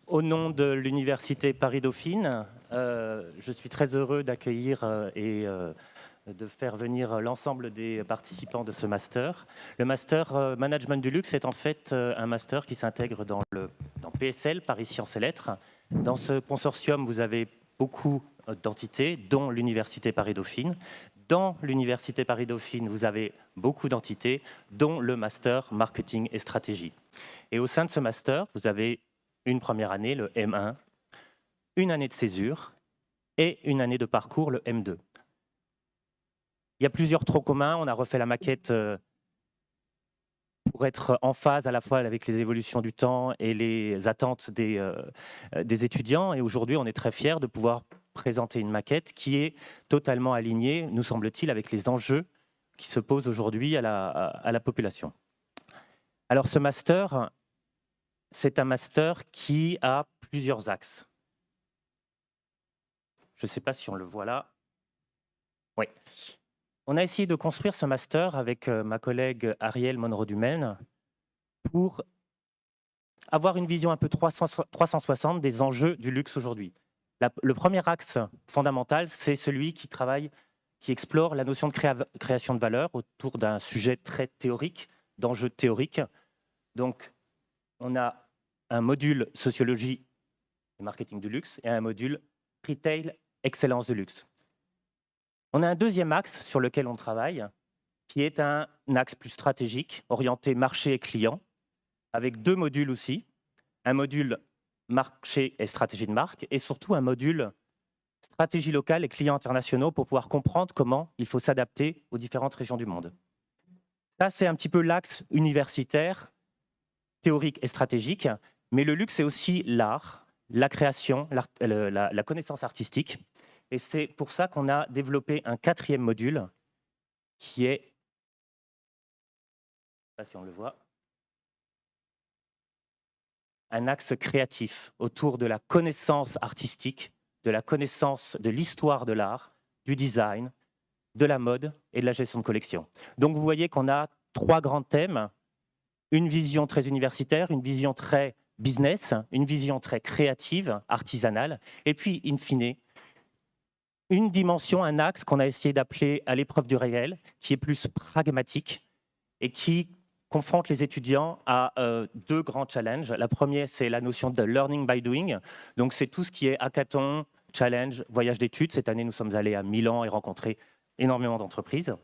Au nom de l'Université Paris-Dauphine, je suis très heureux d'accueillir de faire venir l'ensemble des participants de ce master. Le master Management du luxe est en fait un master qui s'intègre dans PSL, Paris Sciences et Lettres. Dans ce consortium, vous avez beaucoup d'entités, dont l'Université Paris-Dauphine. Dans l'Université Paris-Dauphine, vous avez beaucoup d'entités, dont le master Marketing et Stratégie. Et au sein de ce master, vous avez une première année, le M1, une année de césure et une année de parcours, le M2. Il y a plusieurs troncs communs. On a refait la maquette pour être en phase à la fois avec les évolutions du temps et les attentes des étudiants. Et aujourd'hui, on est très fiers de pouvoir présenter une maquette qui est totalement alignée, nous semble-t-il, avec les enjeux qui se posent aujourd'hui à la population. Alors ce master, c'est un master qui a plusieurs axes. Je ne sais pas si on le voit là. Oui. On a essayé de construire ce master avec ma collègue Ariel Monroe-Dumaine pour avoir une vision un peu 360 des enjeux du luxe aujourd'hui. Le premier axe fondamental, c'est celui qui explore la notion de création de valeur autour d'un sujet très théorique, d'enjeux théoriques. Donc, on a un module sociologie et marketing du luxe et un module retail excellence du luxe. On a un deuxième axe sur lequel on travaille, qui est un axe plus stratégique, orienté marché et client, avec deux modules aussi, un module marché et stratégie de marque, et surtout un module stratégie locale et clients internationaux pour pouvoir comprendre comment il faut s'adapter aux différentes régions du monde. Ça, c'est un petit peu l'axe universitaire, théorique et stratégique, mais le luxe, c'est aussi l'art, la création, la connaissance artistique. Et c'est pour ça qu'on a développé un quatrième module qui est, je ne sais pas si on le voit, un axe créatif autour de la connaissance artistique, de la connaissance de l'histoire de l'art, du design, de la mode et de la gestion de collection. Donc vous voyez qu'on a trois grands thèmes, une vision très universitaire, une vision très business, une vision très créative, artisanale, et puis, in fine, une dimension, un axe qu'on a essayé d'appeler à l'épreuve du réel, qui est plus pragmatique et qui confronte les étudiants à deux grands challenges. La première, c'est la notion de learning by doing. Donc, c'est tout ce qui est hackathon, challenge, voyage d'études. Cette année, nous sommes allés à Milan et rencontré énormément d'entreprises.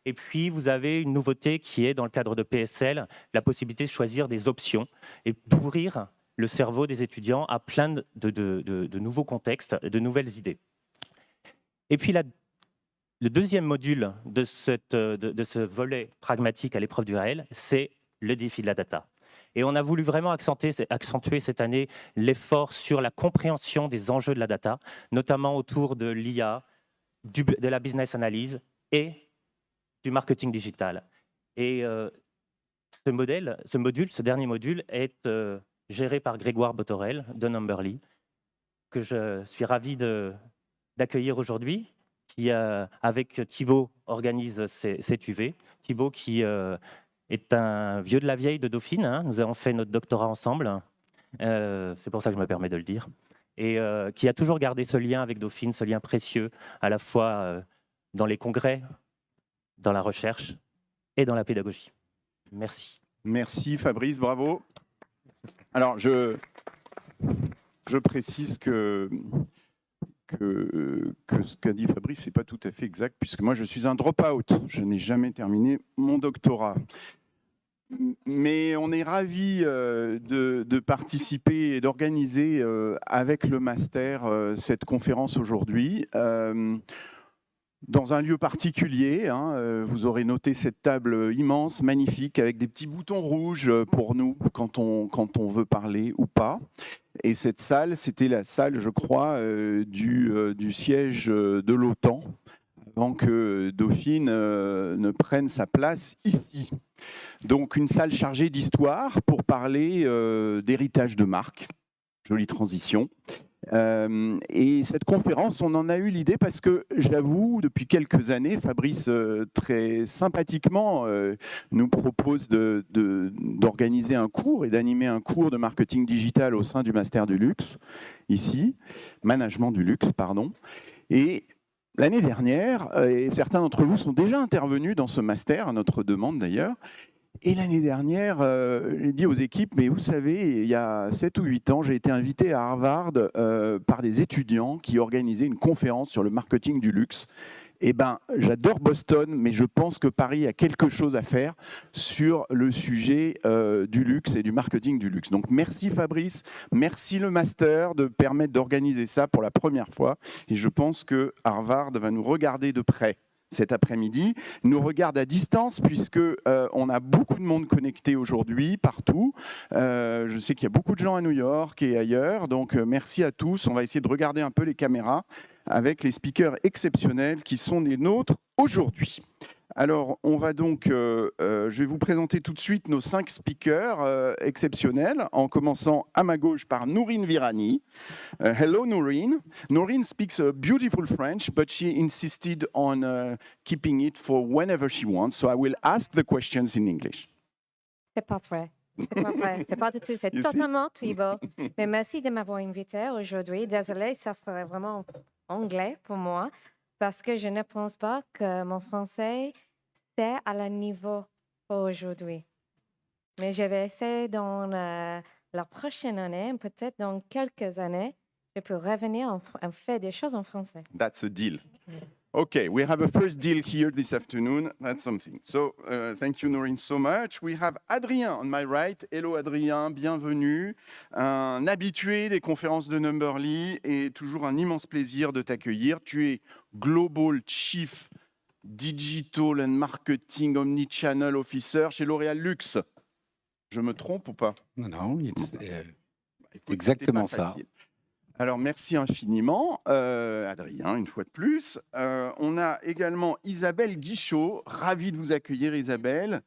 Et puis, vous avez une nouveauté qui est, dans le cadre de PSL, la possibilité de choisir des options et d'ouvrir le cerveau des étudiants à plein de nouveaux contextes, de nouvelles idées. Et puis, le deuxième module de ce volet pragmatique à l'épreuve du réel, c'est le défi de la data. Et on a voulu vraiment accentuer cette année l'effort sur la compréhension des enjeux de la data, notamment autour de l'IA, de la business analyse et du marketing digital. Et ce dernier module est géré par Grégoire Botorel de Numberly, que je suis ravi d'accueillir aujourd'hui, qui, avec Thibaut, organise cette UV. Thibaut qui est un vieux de la vieille de Dauphine, hein. Nous avons fait notre doctorat ensemble, c'est pour ça que je me permets de le dire, et qui a toujours gardé ce lien avec Dauphine, ce lien précieux, à la fois dans les congrès, dans la recherche et dans la pédagogie. Merci. Merci Fabrice, bravo. Alors, je précise que ce qu'a dit Fabrice, ce n'est pas tout à fait exact, puisque moi, je suis un drop-out. Je n'ai jamais terminé mon doctorat. Mais on est ravis de participer et d'organiser avec le master cette conférence aujourd'hui. Dans un lieu particulier, hein, vous aurez noté cette table immense, magnifique, avec des petits boutons rouges pour nous quand on veut parler ou pas. Et cette salle, c'était la salle, je crois, du siège de l'OTAN, avant que Dauphine ne prenne sa place ici. Donc une salle chargée d'histoire pour parler d'héritage de marque. Jolie transition. Et cette conférence, on en a eu l'idée parce que, j'avoue, depuis quelques années, Fabrice, très sympathiquement, nous propose d'organiser un cours et d'animer un cours de marketing digital au sein du Master du Luxe, ici, Management du Luxe, pardon. Et l'année dernière, et certains d'entre vous sont déjà intervenus dans ce master, à notre demande d'ailleurs, et l'année dernière, j'ai dit aux équipes, mais vous savez, il y a 7 ou 8 ans, j'ai été invité à Harvard par des étudiants qui organisaient une conférence sur le marketing du luxe. Eh ben, j'adore Boston, mais je pense que Paris a quelque chose à faire sur le sujet du luxe et du marketing du luxe. Donc merci Fabrice, merci le master de permettre d'organiser ça pour la première fois. Et je pense que Harvard va nous regarder de près cet après-midi, nous regarde à distance puisque on a beaucoup de monde connecté aujourd'hui, partout. Je sais qu'il y a beaucoup de gens à New York et ailleurs, donc merci à tous. On va essayer de regarder un peu les caméras avec les speakers exceptionnels qui sont les nôtres aujourd'hui. Alors, on va donc, je vais vous présenter tout de suite nos 5 speakers exceptionnels, en commençant à ma gauche par Nourine Virani. Hello, Nourine. Nourine speaks beautiful French, but she insisted on keeping it for whenever she wants, so I will ask the questions in English. C'est pas vrai. C'est pas vrai. C'est pas du tout. C'est You see? totalement Thibaut. Mais merci de m'avoir invité aujourd'hui. Désolée, ça serait vraiment anglais pour moi parce que je ne pense pas que mon français c'est à le niveau pour aujourd'hui. Mais je vais essayer dans la prochaine année, peut-être dans quelques années, je peux revenir en faire des choses en français. That's a deal. Okay, we have a first deal here this afternoon. That's something. So, thank you, Nourine, so much. We have Adrien on my right. Hello, Adrien, bienvenue. Un habitué des conférences de Numberly et toujours un immense plaisir de t'accueillir. Tu es Global Chief Digital and Marketing Omnichannel Officer chez L'Oréal Luxe. Je me trompe ou pas? Non, Écoute, exactement c'était pas ça. facile. Alors, merci infiniment, Adrien, une fois de plus. On a également Isabelle Guichot. Ravi de vous accueillir, Isabelle.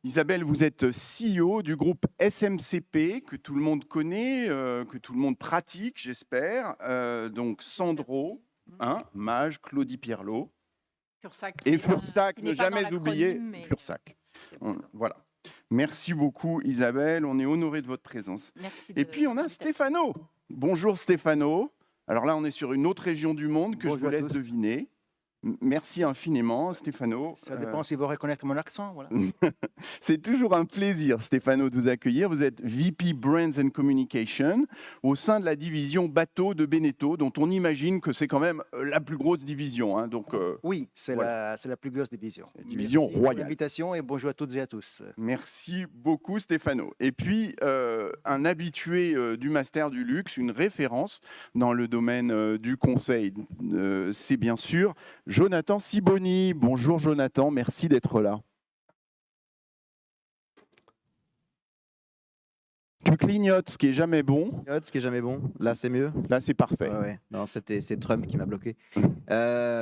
Isabelle, vous êtes CEO du groupe SMCP, que tout le monde connaît, que tout le monde pratique, j'espère. Donc, Sandro, Mage, Claudie Pierlot. Fursac, Et Fursac, qui ne n'est pas dans jamais oublier l'acronyme, mais Fursac. qui est présent. Voilà. Merci beaucoup, Isabelle. On est honoré de votre présence. Merci Et de puis, on a l'invitation. Stéphano. Bonjour, Stéphano. Alors là, on est sur une autre région du monde que je vous Bonjour à laisse tous. deviner. Merci infiniment, Stéphano. Ça dépend si vous reconnaissez mon accent. Voilà. C'est toujours un plaisir, Stéphano, de vous accueillir. Vous êtes VP Brands and Communication au sein de la division bateau de Beneteau, dont on imagine que c'est quand même la plus grosse division. Hein. Donc, Oui, c'est Voilà. la plus grosse division. La division Merci pour royale. l'invitation et bonjour à toutes et à tous. merci beaucoup, Stéphano. Et puis, un habitué du Master du Luxe, une référence dans le domaine du conseil, c'est bien sûr Jonathan Siboni. Bonjour, Jonathan. Merci d'être là. Tu clignotes, ce qui est jamais bon. Ce qui est jamais bon. Là, c'est mieux. Là, c'est parfait. Ouais. Non, c'est Trump qui m'a bloqué.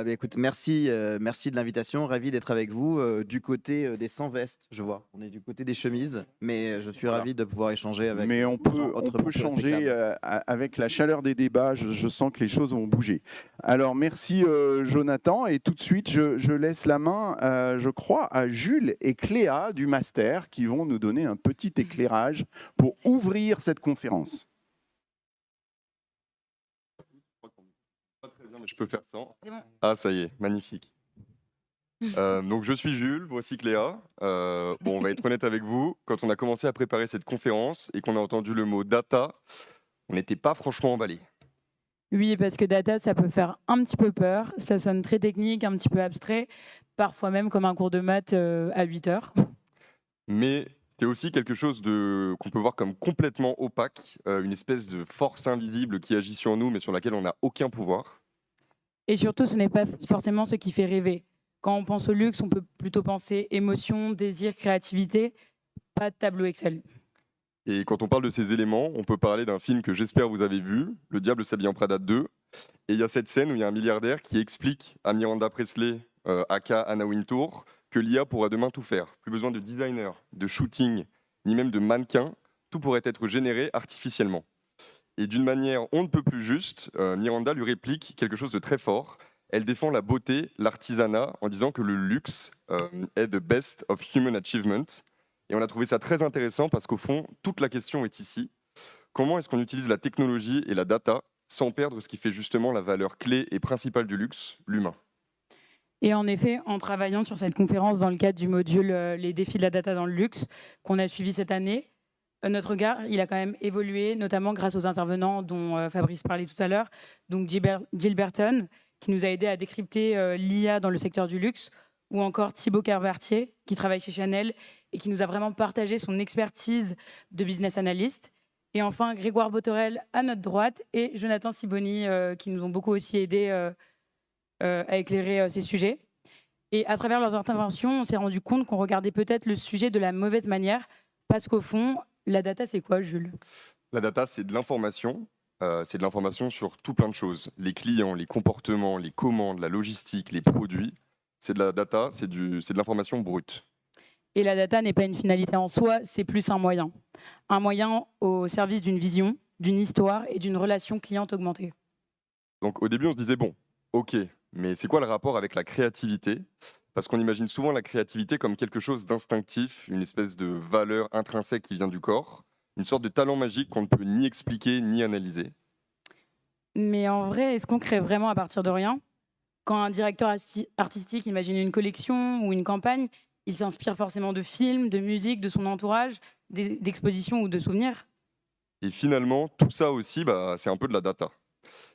Écoute, merci de l'invitation. Ravi d'être avec vous. Du côté des sans vestes, je vois. On est du côté des chemises, mais je suis ravi de pouvoir échanger avec. Mais on peut autrement plus changer respectable. avec la chaleur des débats. Je sens que les choses vont bouger. Alors, merci Jonathan. Et tout de suite, je laisse la main, je crois, à Jules et Cléa du Master qui vont nous donner un petit éclairage pour ouvrir cette conférence. Pas très bien, mais je peux faire sans. C'est bon. Ah, ça y est, magnifique. Donc, je suis Jules, voici Cléa. Bon, on va être honnête avec vous. Quand on a commencé à préparer cette conférence et qu'on a entendu le mot data, on n'était pas franchement emballé. Oui, parce que data, ça peut faire un petit peu peur. Ça sonne très technique, un petit peu abstrait, parfois même comme un cours de maths à 8 heures. Mais c'est aussi quelque chose qu'on peut voir comme complètement opaque, une espèce de force invisible qui agit sur nous, mais sur laquelle on n'a aucun pouvoir. Et surtout, ce n'est pas forcément ce qui fait rêver. Quand on pense au luxe, on peut plutôt penser émotion, désir, créativité, pas de tableau Excel. Et quand on parle de ces éléments, on peut parler d'un film que j'espère vous avez vu, Le Diable s'habille en Prada 2. Et il y a cette scène où il y a un milliardaire qui explique à Miranda Presley, aka Anna Wintour, que l'IA pourra demain tout faire. Plus besoin de designer, de shooting, ni même de mannequin. Tout pourrait être généré artificiellement. Et d'une manière on ne peut plus juste, Miranda lui réplique quelque chose de très fort. Elle défend la beauté, l'artisanat, en disant que le luxe est the best of human achievement. Et on a trouvé ça très intéressant parce qu'au fond, toute la question est ici. Comment est-ce qu'on utilise la technologie et la data sans perdre ce qui fait justement la valeur clé et principale du luxe, l'humain? Et en effet, en travaillant sur cette conférence dans le cadre du module Les défis de la data dans le luxe qu'on a suivi cette année, notre regard, il a quand même évolué, notamment grâce aux intervenants dont Fabrice parlait tout à l'heure, donc Jill Burton, qui nous a aidé à décrypter l'IA dans le secteur du luxe, ou encore Thibaut Carbartier, qui travaille chez Chanel et qui nous a vraiment partagé son expertise de business analyst. Et enfin, Grégoire Botorel à notre droite et Jonathan Siboni, qui nous ont beaucoup aussi aidés à éclairer ces sujets. Et à travers leurs interventions, on s'est rendu compte qu'on regardait peut-être le sujet de la mauvaise manière, parce qu'au fond, la data, c'est quoi, Jules? La data, c'est de l'information. C'est de l'information sur tout plein de choses. Les clients, les comportements, les commandes, la logistique, les produits. C'est de la data, c'est de l'information brute. Et la data n'est pas une finalité en soi, c'est plus un moyen. Un moyen au service d'une vision, d'une histoire et d'une relation cliente augmentée. Donc au début, on se disait, bon, ok, mais c'est quoi le rapport avec la créativité? Parce qu'on imagine souvent la créativité comme quelque chose d'instinctif, une espèce de valeur intrinsèque qui vient du corps, une sorte de talent magique qu'on ne peut ni expliquer ni analyser. Mais en vrai, est-ce qu'on crée vraiment à partir de rien? Quand un directeur artistique imagine une collection ou une campagne, il s'inspire forcément de films, de musique, de son entourage, d'expositions ou de souvenirs. Et finalement, tout ça aussi, c'est un peu de la data.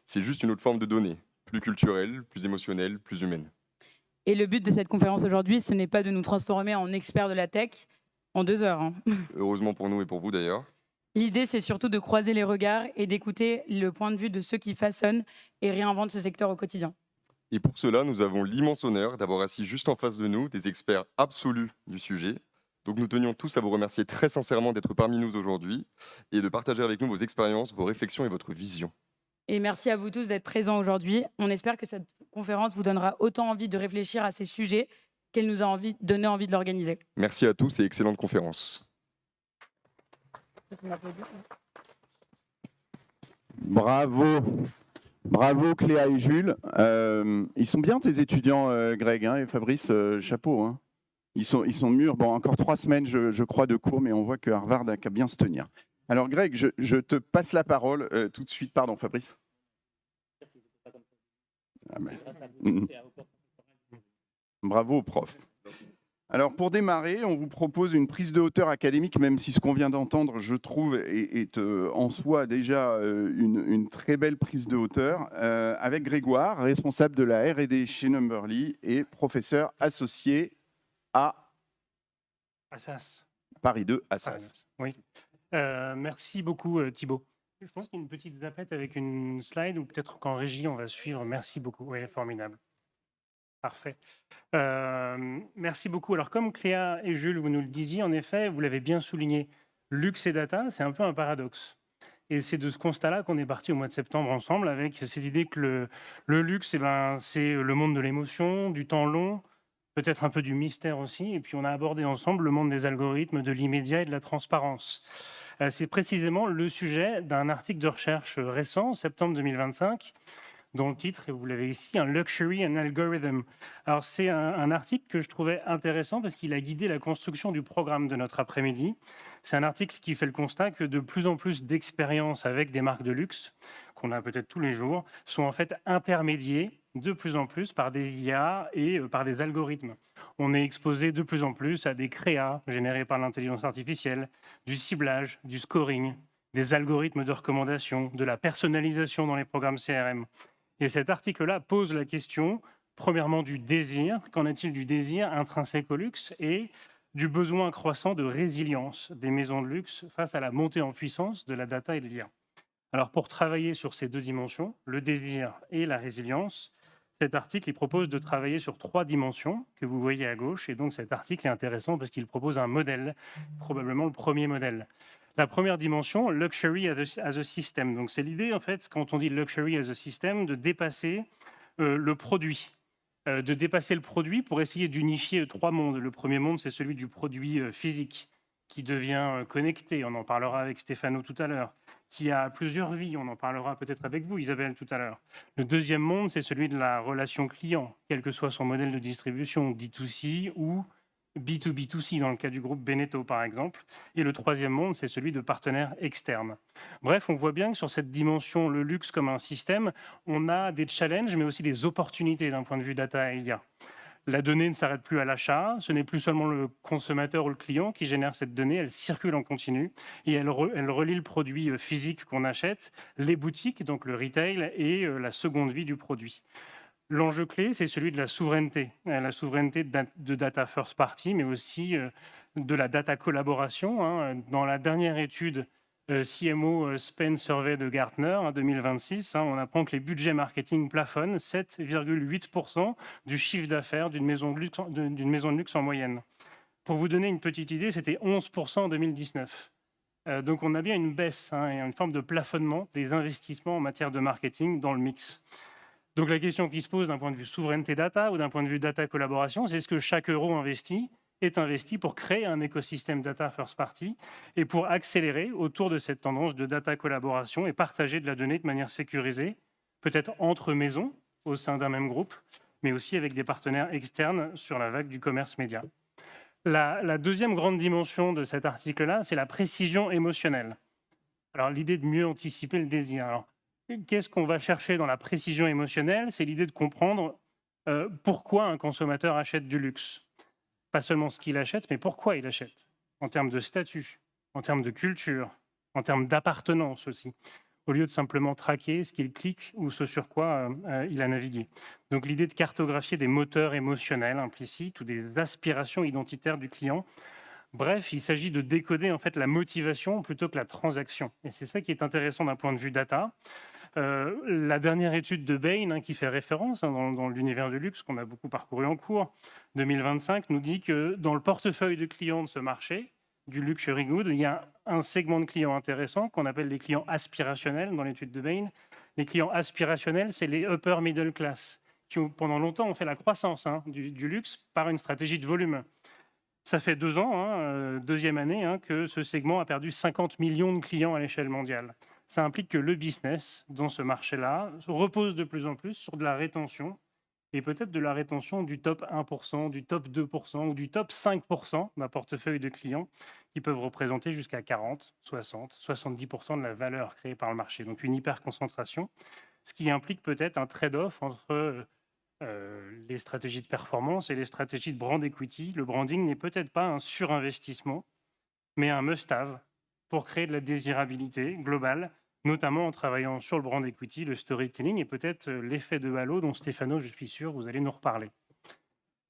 C'est juste une autre forme de données, plus culturelle, plus émotionnelle, plus humaine. Et le but de cette conférence aujourd'hui, ce n'est pas de nous transformer en experts de la tech en 2 heures. Hein. Heureusement pour nous et pour vous d'ailleurs. L'idée, c'est surtout de croiser les regards et d'écouter le point de vue de ceux qui façonnent et réinventent ce secteur au quotidien. Et pour cela, nous avons l'immense honneur d'avoir assis juste en face de nous des experts absolus du sujet. Donc nous tenions tous à vous remercier très sincèrement d'être parmi nous aujourd'hui et de partager avec nous vos expériences, vos réflexions et votre vision. Et merci à vous tous d'être présents aujourd'hui. On espère que cette conférence vous donnera autant envie de réfléchir à ces sujets qu'elle nous a donné envie de l'organiser. Merci à tous et excellente conférence. Bravo. Bravo Cléa et Jules. Ils sont bien tes étudiants, Greg et Fabrice, chapeau. Hein. Ils sont mûrs. Bon, encore 3 semaines, je crois, de cours, mais on voit que Harvard a qu'à bien se tenir. Alors Greg, je te passe la parole tout de suite. Pardon, Fabrice. Ah, mais... Bravo, prof. Alors pour démarrer, on vous propose une prise de hauteur académique, même si ce qu'on vient d'entendre, je trouve, est en soi déjà une très belle prise de hauteur, avec Grégoire, responsable de la R&D chez Numberly et professeur associé à Assas. Paris 2, Assas. Oui. Merci beaucoup Thibaut. Je pense qu'il y a une petite zapette avec une slide ou peut-être qu'en régie on va suivre. Merci beaucoup. Oui, formidable. Parfait. Merci beaucoup. Alors, comme Cléa et Jules, vous nous le disiez, en effet, vous l'avez bien souligné, luxe et data, c'est un peu un paradoxe. Et c'est de ce constat-là qu'on est parti au mois de septembre ensemble, avec cette idée que le luxe, c'est le monde de l'émotion, du temps long, peut-être un peu du mystère aussi. Et puis, on a abordé ensemble le monde des algorithmes, de l'immédiat et de la transparence. C'est précisément le sujet d'un article de recherche récent, septembre 2025, dont le titre, et vous l'avez ici, un Luxury and Algorithm. Alors c'est un article que je trouvais intéressant parce qu'il a guidé la construction du programme de notre après-midi. C'est un article qui fait le constat que de plus en plus d'expériences avec des marques de luxe, qu'on a peut-être tous les jours, sont en fait intermédiées de plus en plus par des IA et par des algorithmes. On est exposé de plus en plus à des créas générés par l'intelligence artificielle, du ciblage, du scoring, des algorithmes de recommandation, de la personnalisation dans les programmes CRM. Et cet article-là pose la question, premièrement, du désir. Qu'en est-il du désir intrinsèque au luxe et du besoin croissant de résilience des maisons de luxe face à la montée en puissance de la data et de l'IA? Alors, pour travailler sur ces 2 dimensions, le désir et la résilience, cet article il propose de travailler sur 3 dimensions que vous voyez à gauche. Et donc, cet article est intéressant parce qu'il propose un modèle, probablement le premier modèle. La première dimension, luxury as a system. Donc c'est l'idée, en fait, quand on dit luxury as a system, de dépasser le produit. De dépasser le produit pour essayer d'unifier 3 mondes. Le premier monde, c'est celui du produit physique, qui devient connecté. On en parlera avec Stéphano tout à l'heure. qui a plusieurs vies. On en parlera peut-être avec vous, Isabelle, tout à l'heure. Le deuxième monde, c'est celui de la relation client, quel que soit son modèle de distribution, D2C ou B2B2C, dans le cas du groupe Beneteau, par exemple. Et le troisième monde, c'est celui de partenaires externes. Bref, on voit bien que sur cette dimension, le luxe comme un système, on a des challenges, mais aussi des opportunités d'un point de vue data et IA. La donnée ne s'arrête plus à l'achat, ce n'est plus seulement le consommateur ou le client qui génère cette donnée, elle circule en continu et elle relie le produit physique qu'on achète, les boutiques, donc le retail, et la seconde vie du produit. L'enjeu clé, c'est celui de la souveraineté de data first party, mais aussi de la data collaboration. Hein. Dans la dernière étude CMO Spend Survey de Gartner en 2026, on apprend que les budgets marketing plafonnent 7,8% du chiffre d'affaires d'une maison de luxe en moyenne. Pour vous donner une petite idée, c'était 11% en 2019. Donc on a bien une baisse et une forme de plafonnement des investissements en matière de marketing dans le mix. Donc la question qui se pose d'un point de vue souveraineté data ou d'un point de vue data collaboration, c'est est-ce que chaque euro investi est investi pour créer un écosystème data first party et pour accélérer autour de cette tendance de data collaboration et partager de la donnée de manière sécurisée, peut-être entre maisons au sein d'un même groupe, mais aussi avec des partenaires externes sur la vague du commerce média. La deuxième grande dimension de cet article-là, c'est la précision émotionnelle. Alors l'idée de mieux anticiper le désir. Alors, qu'est-ce qu'on va chercher dans la précision émotionnelle? C'est l'idée de comprendre pourquoi un consommateur achète du luxe. Pas seulement ce qu'il achète, mais pourquoi il achète, en termes de statut, en termes de culture, en termes d'appartenance aussi, au lieu de simplement traquer ce qu'il clique ou ce sur quoi il a navigué. Donc l'idée de cartographier des moteurs émotionnels implicites ou des aspirations identitaires du client. Bref, il s'agit de décoder en fait la motivation plutôt que la transaction. Et c'est ça qui est intéressant d'un point de vue data. La dernière étude de Bain, qui fait référence dans l'univers du luxe, qu'on a beaucoup parcouru en cours, 2025, nous dit que dans le portefeuille de clients de ce marché, du luxury good, il y a un segment de clients intéressant qu'on appelle les clients aspirationnels dans l'étude de Bain. Les clients aspirationnels, c'est les upper middle class, qui pendant longtemps ont fait la croissance du luxe par une stratégie de volume. Ça fait 2 ans, deuxième année, que ce segment a perdu 50 millions de clients à l'échelle mondiale. Ça implique que le business dans ce marché-là repose de plus en plus sur de la rétention et peut-être de la rétention du top 1%, du top 2% ou du top 5% d'un portefeuille de clients qui peuvent représenter jusqu'à 40, 60, 70% de la valeur créée par le marché. Donc une hyper-concentration, ce qui implique peut-être un trade-off entre les stratégies de performance et les stratégies de brand equity. Le branding n'est peut-être pas un surinvestissement, mais un must-have pour créer de la désirabilité globale, notamment en travaillant sur le brand equity, le storytelling et peut-être l'effet de halo dont Stéphano, je suis sûr, vous allez nous reparler.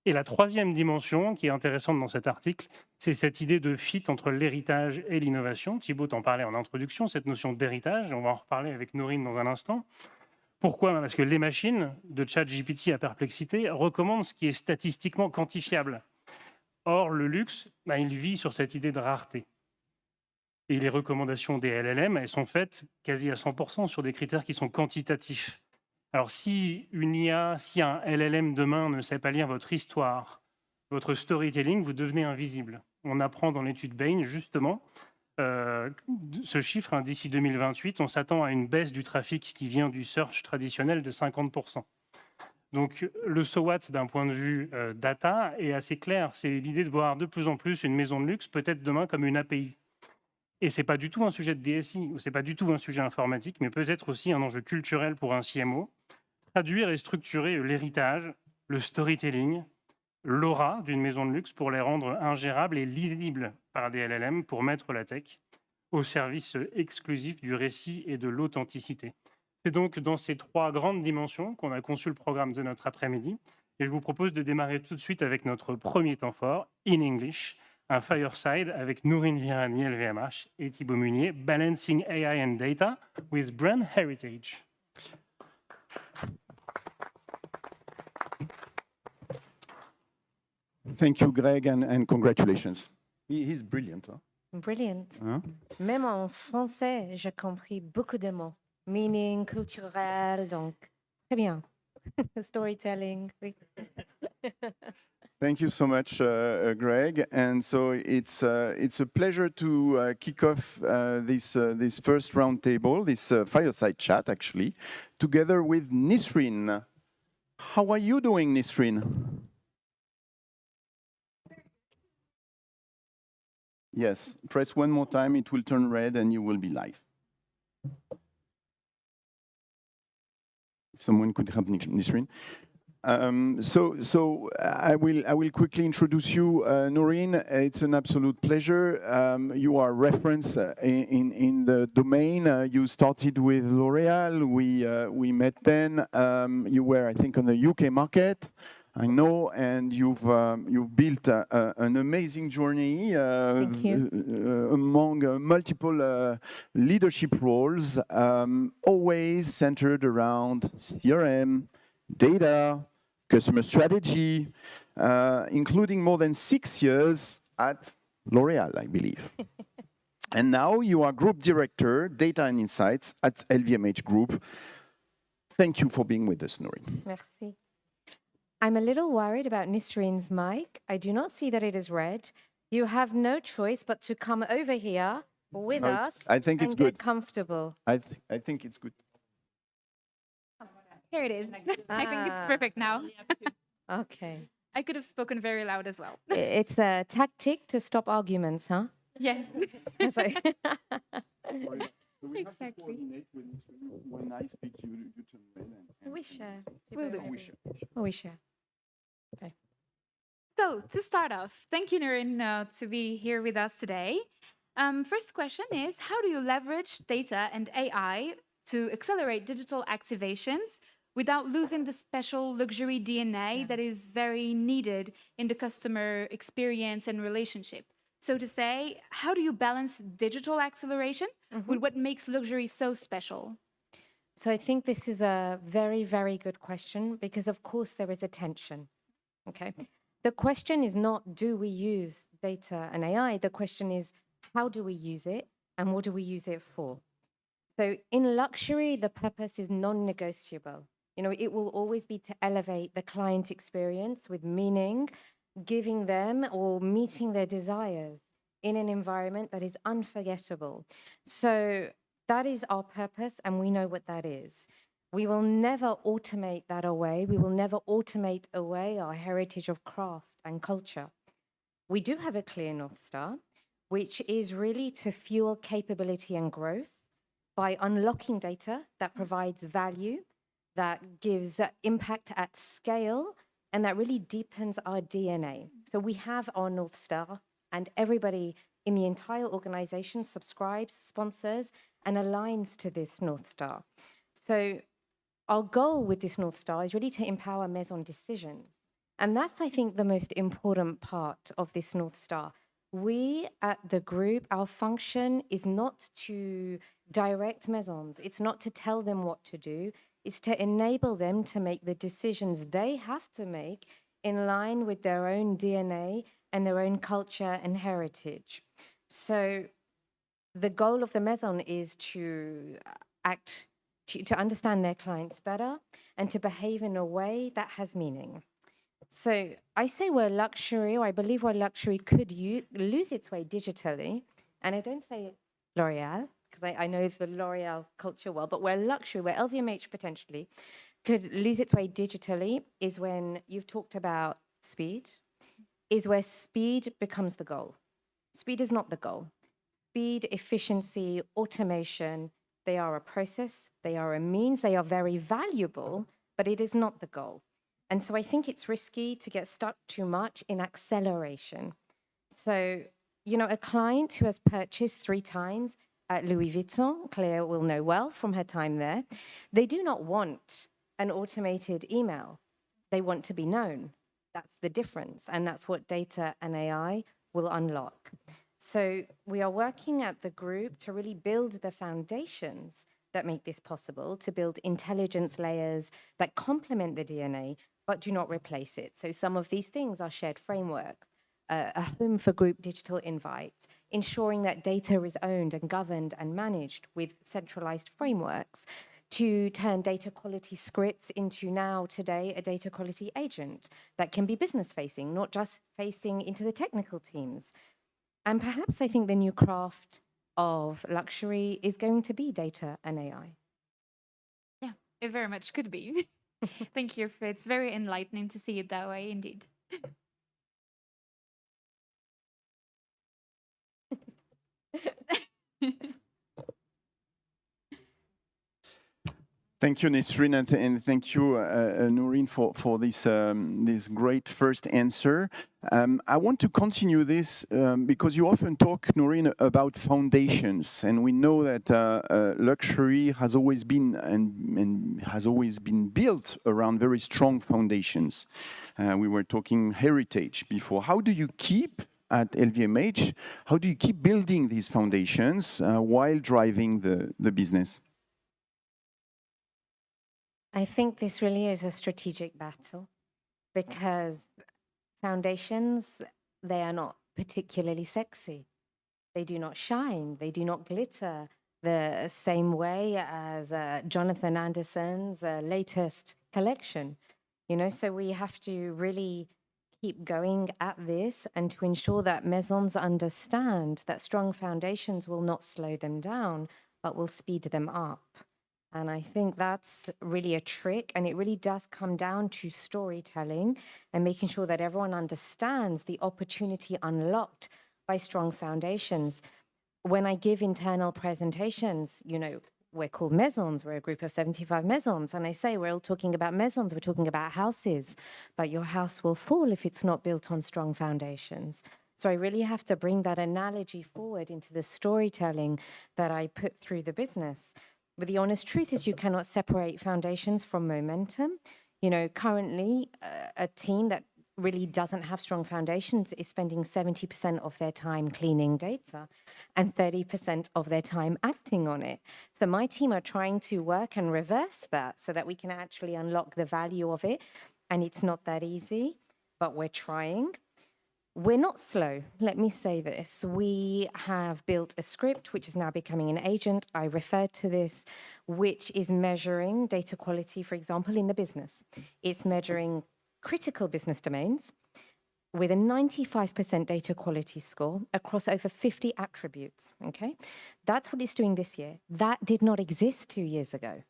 Et la troisième dimension qui est intéressante dans cet article, c'est cette idée de fit entre l'héritage et l'innovation. Thibaut t'en parlait en introduction, cette notion d'héritage, on va en reparler avec Nourine dans un instant. Pourquoi? Parce que les machines de ChatGPT à perplexité recommandent ce qui est statistiquement quantifiable. Or, le luxe, il vit sur cette idée de rareté. Et les recommandations des LLM, elles sont faites quasi à 100% sur des critères qui sont quantitatifs. Alors, si un LLM demain ne sait pas lire votre histoire, votre storytelling, vous devenez invisible. On apprend dans l'étude Bain, justement, ce chiffre, d'ici 2028, on s'attend à une baisse du trafic qui vient du search traditionnel de 50%. Donc le so what d'un point de vue data est assez clair. C'est l'idée de voir de plus en plus une maison de luxe peut-être demain comme une API. Et ce n'est pas du tout un sujet de DSI, ou ce n'est pas du tout un sujet informatique, mais peut-être aussi un enjeu culturel pour un CMO. Traduire et structurer l'héritage, le storytelling, l'aura d'une maison de luxe pour les rendre ingérables et lisibles par des LLM pour mettre la tech au service exclusif du récit et de l'authenticité. C'est donc dans ces 3 grandes dimensions qu'on a conçu le programme de notre après-midi. Et je vous propose de démarrer tout de suite avec notre premier temps fort, In English, un fireside avec Nourine Virani, LVMH, et Thibaut Munier, Balancing AI and Data with Brand Heritage. Thank you, Greg, and congratulations. He's brilliant. Huh? Brilliant. Hein? Même en français, j'ai compris beaucoup de mots. Meaning, culturel, donc très bien. Storytelling, oui. Thank you so much, Greg. And so it's a pleasure to kick off this first roundtable, this fireside chat, actually, together with Nisreen. How are you doing, Nisreen? Yes, press one more time, it will turn red and you will be live. If someone could help Nisreen. So I will quickly introduce you, Noreen. It's an absolute pleasure. You are reference in the domain. You started with L'Oréal. We met then. You were, I think, on the UK market. I know, and you've built an amazing journey among multiple leadership roles, always centered around CRM, data, customer strategy, including more than 6 years at L'Oréal, I believe. And now you are Group Director, Data and Insights at LVMH Group. Thank you for being with us, Noreen. Merci. I'm a little worried about Nisreen's mic. I do not see that it is red. You have no choice but to come over here with us I think it's and good. get comfortable. I think it's good. Here it is. I think it's perfect now. Okay. I could have spoken very loud as well. It's a tactic to stop arguments, huh? Yeah. So- Exactly. When I speak, you turn red. We share. Will do. We share. So to start off, thank you, Noreen, to be here with us today. First question is, how do you leverage data and AI to accelerate digital activations without losing the special luxury DNA that is very needed in the customer experience and relationship? So to say, how do you balance digital acceleration with what makes luxury so special? So I think this is a very, very good question because, of course, there is a tension. Okay. The question is not, do we use data and AI? The question is, how do we use it and what do we use it for? So in luxury, the purpose is non-negotiable. You know, it will always be to elevate the client experience with meaning, giving them or meeting their desires in an environment that is unforgettable. So that is our purpose, and we know what that is. We will never automate that away. We will never automate away our heritage of craft and culture. We do have a clear North Star, which is really to fuel capability and growth by unlocking data that provides value, that gives impact at scale, and that really deepens our DNA. So we have our North Star, and everybody in the entire organization subscribes, sponsors, and aligns to this North Star. So our goal with this North Star is really to empower Maison decisions. And that's, I think, the most important part of this North Star. We at the group, our function is not to direct Maisons. It's not to tell them what to do. It's to enable them to make the decisions they have to make in line with their own DNA and their own culture and heritage. So the goal of the Maison is to to understand their clients better and to behave in a way that has meaning. So I say we're luxury, or I believe where luxury could lose its way digitally. And I don't say L'Oréal, because I know the L'Oréal culture well, but where luxury, where LVMH potentially could lose its way digitally is when you've talked about speed, is where speed becomes the goal. Speed is not the goal. Speed, efficiency, automation, they are a process, they are a means, they are very valuable, but it is not the goal. And so I think it's risky to get stuck too much in acceleration. So, you know, a client who has purchased 3 times at Louis Vuitton, Claire will know well from her time there, they do not want an automated email. They want to be known. That's the difference. And that's what data and AI will unlock. So we are working at the group to really build the foundations that make this possible, to build intelligence layers that complement the DNA, but do not replace it. So some of these things are shared frameworks, a home for group digital invites, ensuring that data is owned and governed and managed with centralized frameworks, to turn data quality scripts into now today a data quality agent that can be business facing, not just facing into the technical teams. And perhaps I think the new craft of luxury is going to be data and AI. Yeah, it very much could be. Thank you. It's very enlightening to see it that way, indeed. Thank you, Nesrine, and thank you, Noreen, for this this great first answer. I want to continue this because you often talk, Noreen, about foundations, and we know that luxury has always been and has always been built around very strong foundations. We were talking heritage before. How do you keep at LVMH? How do you keep building these foundations while driving the business? I think this really is a strategic battle because foundations, they are not particularly sexy. They do not shine, they do not glitter the same way as Jonathan Anderson's latest collection. You know, so we have to really keep going at this and to ensure that Maisons understand that strong foundations will not slow them down, but will speed them up. And I think that's really a trick, and it really does come down to storytelling and making sure that everyone understands the opportunity unlocked by strong foundations. When I give internal presentations, you know, we're called Maisons, we're a group of 75 Maisons, and I say we're all talking about Maisons, we're talking about houses, but your house will fall if it's not built on strong foundations. So I really have to bring that analogy forward into the storytelling that I put through the business. But the honest truth is you cannot separate foundations from momentum. You know, currently a team that really doesn't have strong foundations is spending 70% of their time cleaning data and 30% of their time acting on it. So my team are trying to work and reverse that so that we can actually unlock the value of it. And it's not that easy, but we're trying. We're not slow, let me say this. We have built a script, which is now becoming an agent. I referred to this, which is measuring data quality, for example, in the business. It's measuring critical business domains with a 95% data quality score across over 50 attributes, okay? That's what it's doing this year. That did not exist 2 years ago.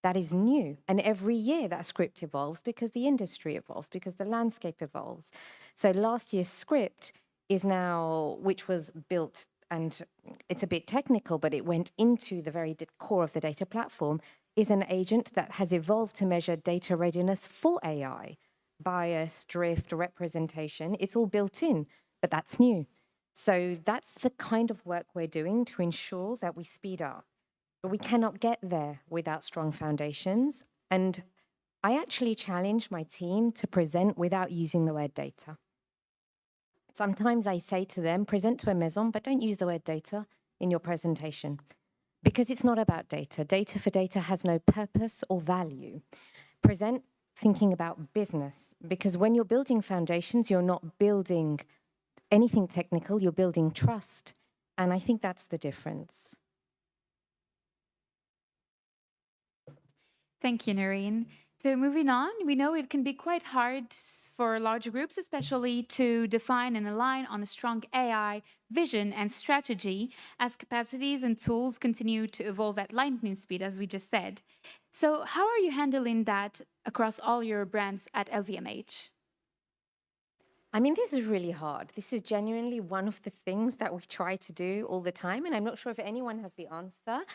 That is new. And every year that script evolves because the industry evolves, because the landscape evolves. So last year's script is now, which was built, and it's a bit technical, but it went into the very core of the data platform, is an agent that has evolved to measure data readiness for AI. Bias, drift, representation, it's all built in, but that's new. So that's the kind of work we're doing to ensure that we speed up. But we cannot get there without strong foundations. And I actually challenge my team to present without using the word data. Sometimes I say to them, present to a maison, but don't use the word data in your presentation because it's not about data. Data for data has no purpose or value. Present thinking about business, because when you're building foundations, you're not building anything technical, you're building trust. And I think that's the difference. Thank you, Noreen. So moving on, we know it can be quite hard for larger groups, especially to define and align on a strong AI vision and strategy as capacities and tools continue to evolve at lightning speed, as we just said. So how are you handling that across all your brands at LVMH? I mean, this is really hard. This is genuinely one of the things that we try to do all the time, and I'm not sure if anyone has the answer,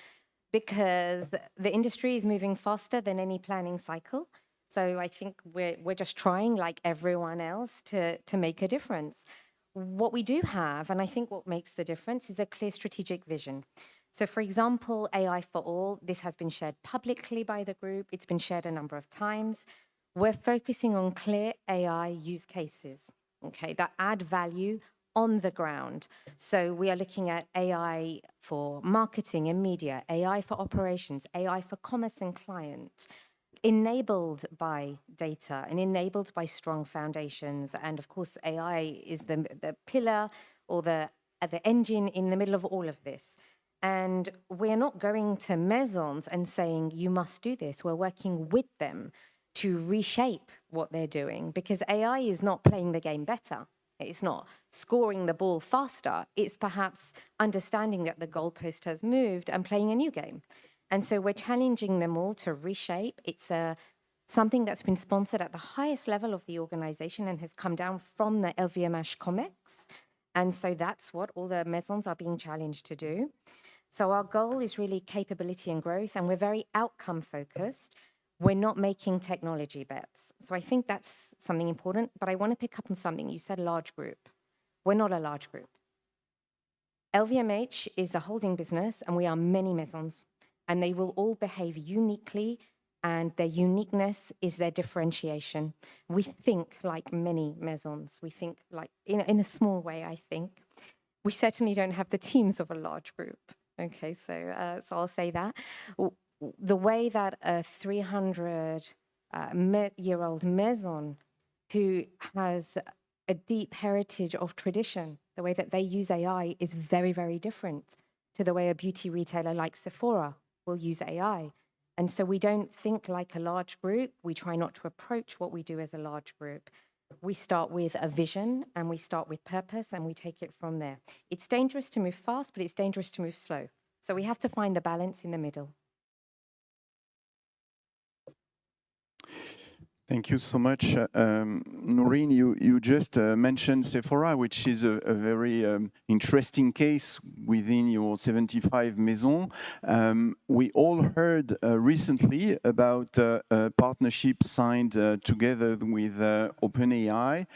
because the industry is moving faster than any planning cycle. So I think we're just trying, like everyone else, to make a difference. What we do have, and I think what makes the difference, is a clear strategic vision. So for example, AI for All, this has been shared publicly by the group. It's been shared a number of times. We're focusing on clear AI use cases, okay, that add value on the ground. So we are looking at AI for marketing and media, AI for operations, AI for commerce and client, enabled by data and enabled by strong foundations. And of course, AI is the pillar or the engine in the middle of all of this. And we're not going to maisons and saying, you must do this. We're working with them to reshape what they're doing, because AI is not playing the game better. It's not scoring the ball faster. It's perhaps understanding that the goalpost has moved and playing a new game. And so we're challenging them all to reshape. It's something that's been sponsored at the highest level of the organization and has come down from the LVMH Comex. And so that's what all the maisons are being challenged to do. So our goal is really capability and growth, and we're very outcome focused. We're not making technology bets. So I think that's something important, but I want to pick up on something. You said large group. We're not a large group. LVMH is a holding business, and we are many maisons, and they will all behave uniquely, and their uniqueness is their differentiation. We think like many maisons. We think like, in a small way, I think. We certainly don't have the teams of a large group. Okay, so I'll say that. The way that a 300-year-old maison who has a deep heritage of tradition, the way that they use AI is very, very different to the way a beauty retailer like Sephora will use AI. And so we don't think like a large group. We try not to approach what we do as a large group. We start with a vision, and we start with purpose, and we take it from there. It's dangerous to move fast, but it's dangerous to move slow. So we have to find the balance in the middle. Thank you so much. Noreen, you just mentioned Sephora, which is a very interesting case within your 75 Maisons. We all heard recently about a partnership signed together with OpenAI.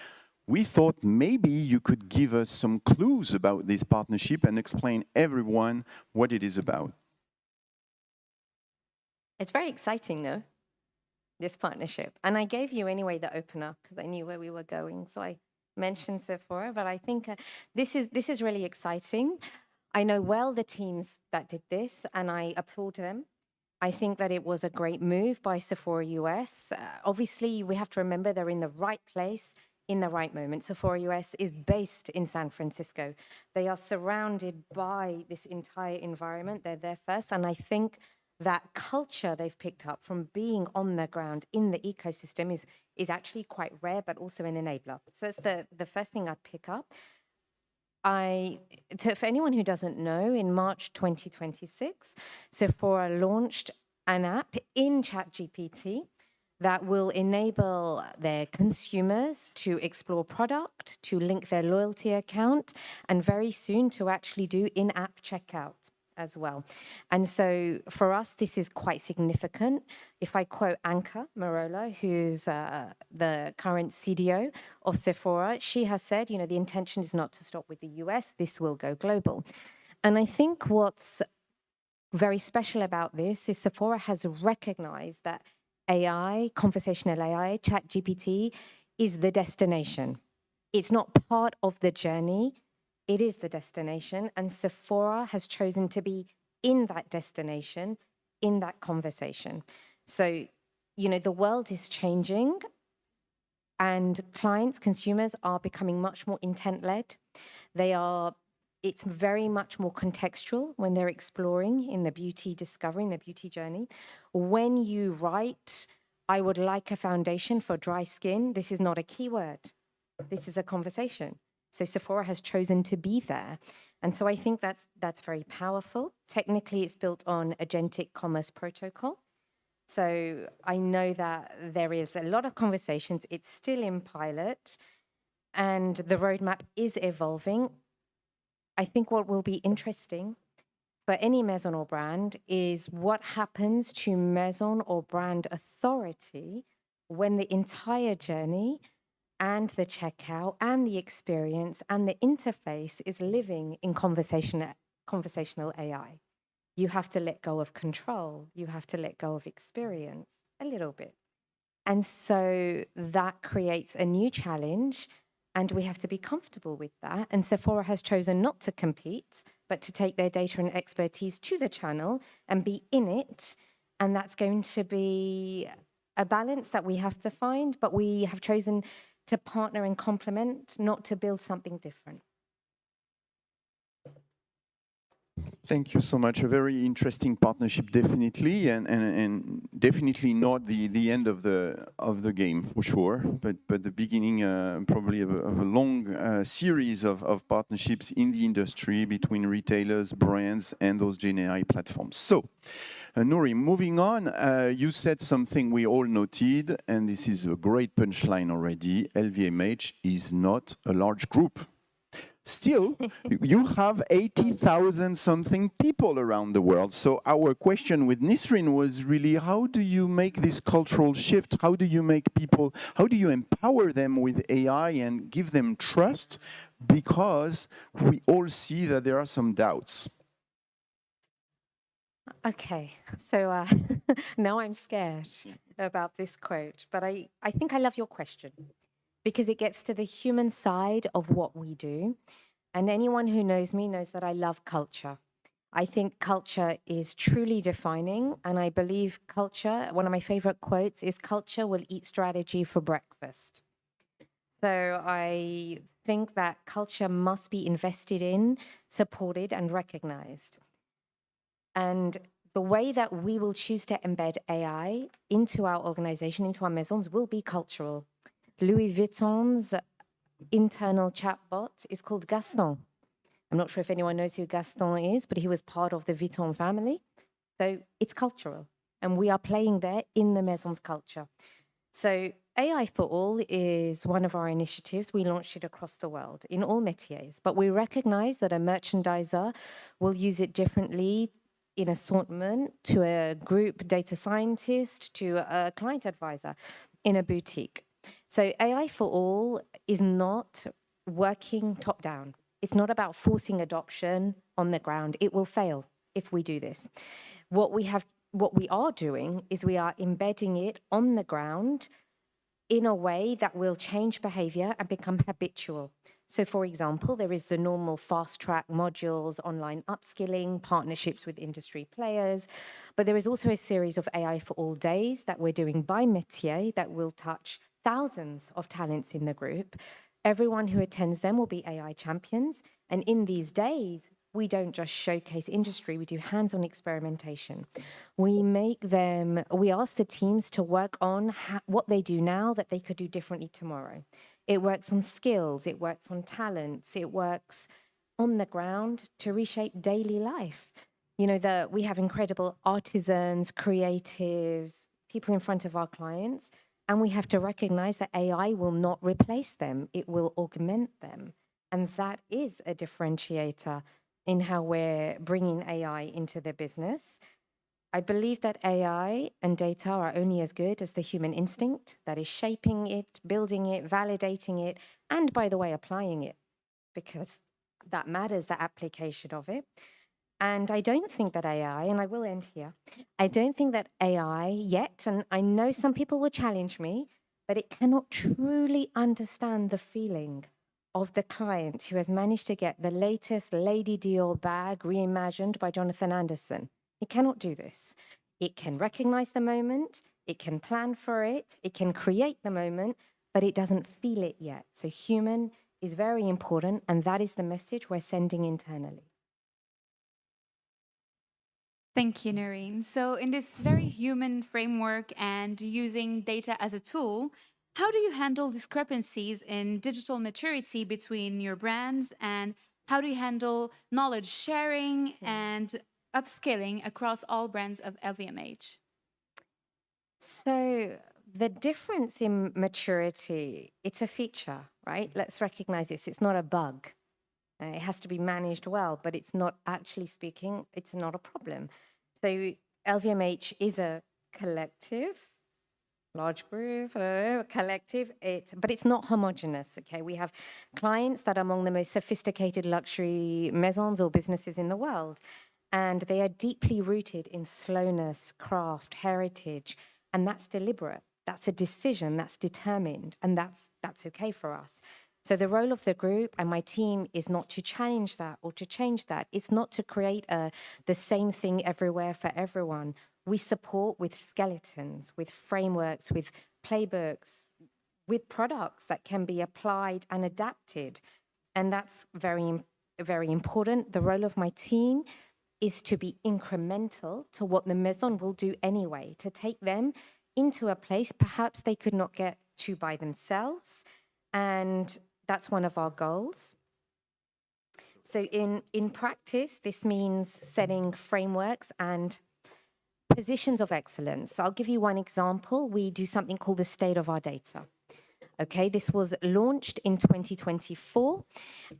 We thought maybe you could give us some clues about this partnership and explain everyone what it is about. It's very exciting, no? This partnership. And I gave you anyway the opener because I knew where we were going. So I mentioned Sephora, but I think this is really exciting. I know well the teams that did this, and I applaud them. I think that it was a great move by Sephora US. Obviously, we have to remember they're in the right place in the right moment. Sephora US is based in San Francisco. They are surrounded by this entire environment. They're there first. And I think that culture they've picked up from being on the ground in the ecosystem is actually quite rare, but also an enabler. So that's the first thing I'd pick up. For anyone who doesn't know, in March 2026, Sephora launched an app in ChatGPT that will enable their consumers to explore product, to link their loyalty account, and very soon to actually do in-app checkout as well. And so for us, this is quite significant. If I quote Anka Marola, who's the current CDO of Sephora, she has said, the intention is not to stop with the US, this will go global. And I think what's very special about this is Sephora has recognized that AI, conversational AI, ChatGPT is the destination. It's not part of the journey. It is the destination, and Sephora has chosen to be in that destination, in that conversation. So, the world is changing, and clients, consumers are becoming much more intent-led. It's very much more contextual when they're exploring in the beauty discovery, in the beauty journey. When you write, I would like a foundation for dry skin, this is not a keyword. This is a conversation. So Sephora has chosen to be there. And so I think that's very powerful. Technically, it's built on agentic commerce protocol. So I know that there is a lot of conversations. It's still in pilot, and the roadmap is evolving. I think what will be interesting for any maison or brand is what happens to maison or brand authority when the entire journey and the checkout and the experience and the interface is living in conversational AI. You have to let go of control. You have to let go of experience a little bit. And so that creates a new challenge, and we have to be comfortable with that. And Sephora has chosen not to compete, but to take their data and expertise to the channel and be in it. And that's going to be a balance that we have to find, but we have chosen to partner and complement, not to build something different. Thank you so much. A very interesting partnership, definitely, and definitely not the end of the game for sure, but the beginning probably of a long series of partnerships in the industry between retailers, brands, and those GenAI platforms. So, Nouri, moving on, you said something we all noted, and this is a great punchline already. LVMH is not a large group. Still, you have 80,000 something people around the world. So our question with Nisrin was really, how do you make this cultural shift? How do you make people, how do you empower them with AI and give them trust? Because we all see that there are some doubts. Okay, so now I'm scared about this quote, but I think I love your question because it gets to the human side of what we do. And anyone who knows me knows that I love culture. I think culture is truly defining, and I believe culture, one of my favorite quotes is, culture will eat strategy for breakfast. So I think that culture must be invested in, supported, and recognized. And the way that we will choose to embed AI into our organization, into our maisons, will be cultural. Louis Vuitton's internal chatbot is called Gaston. I'm not sure if anyone knows who Gaston is, but he was part of the Vuitton family. So it's cultural, and we are playing there in the maison's culture. So AI for All is one of our initiatives. We launched it across the world in all métiers, but we recognize that a merchandiser will use it differently in assortment to a group data scientist, to a client advisor in a boutique. So AI for All is not working top down. It's not about forcing adoption on the ground. It will fail if we do this. What we are doing is we are embedding it on the ground in a way that will change behavior and become habitual. So for example, there is the normal fast track modules, online upskilling, partnerships with industry players, but there is also a series of AI for All days that we're doing by métier that will touch thousands of talents in the group. Everyone who attends them will be AI champions. And in these days, we don't just showcase industry, we do hands-on experimentation. We ask the teams to work on what they do now that they could do differently tomorrow. It works on skills, it works on talents, it works on the ground to reshape daily life. You know, we have incredible artisans, creatives, people in front of our clients, and we have to recognize that AI will not replace them, it will augment them. And that is a differentiator in how we're bringing AI into the business. I believe that AI and data are only as good as the human instinct that is shaping it, building it, validating it, and by the way, applying it, because that matters, the application of it. And I don't think that AI, and I will end here, I don't think that AI yet, and I know some people will challenge me, but it cannot truly understand the feeling of the client who has managed to get the latest Lady Dior bag reimagined by Jonathan Anderson. It cannot do this. It can recognize the moment, it can plan for it, it can create the moment, but it doesn't feel it yet. So human is very important, and that is the message we're sending internally. Thank you, Noreen. So in this very human framework and using data as a tool, how do you handle discrepancies in digital maturity between your brands, and how do you handle knowledge sharing and upskilling across all brands of LVMH? So the difference in maturity, it's a feature, right? Let's recognize this. It's not a bug. It has to be managed well, but it's not, actually speaking, it's not a problem. So LVMH is a collective, large group, collective, but it's not homogenous, okay? We have clients that are among the most sophisticated luxury maisons or businesses in the world, and they are deeply rooted in slowness, craft, heritage, and that's deliberate. That's a decision, that's determined, and that's okay for us. So the role of the group and my team is not to challenge that or to change that. It's not to create the same thing everywhere for everyone. We support with skeletons, with frameworks, with playbooks, with products that can be applied and adapted. And that's very, very important. The role of my team is to be incremental to what the Maison will do anyway, to take them into a place perhaps they could not get to by themselves. And that's one of our goals. So in practice, this means setting frameworks and positions of excellence. I'll give you one example. We do something called the state of our data. Okay, this was launched in 2024,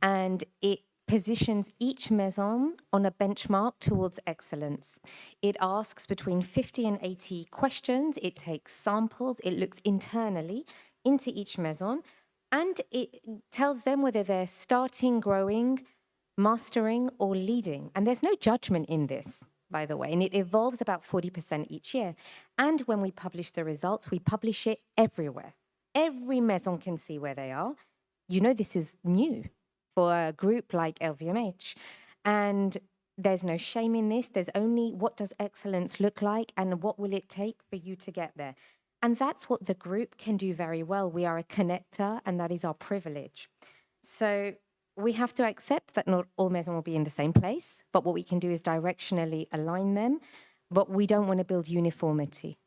and it positions each Maison on a benchmark towards excellence. It asks between 50 and 80 questions. It takes samples. It looks internally into each Maison, and it tells them whether they're starting, growing, mastering, or leading. And there's no judgment in this, by the way, and it evolves about 40% each year. And when we publish the results, we publish it everywhere. Every Maison can see where they are. You know, this is new for a group like LVMH. And there's no shame in this. There's only what does excellence look like and what will it take for you to get there. And that's what the group can do very well. We are a connector, and that is our privilege. So we have to accept that not all Maisons will be in the same place, but what we can do is directionally align them, but we don't want to build uniformity.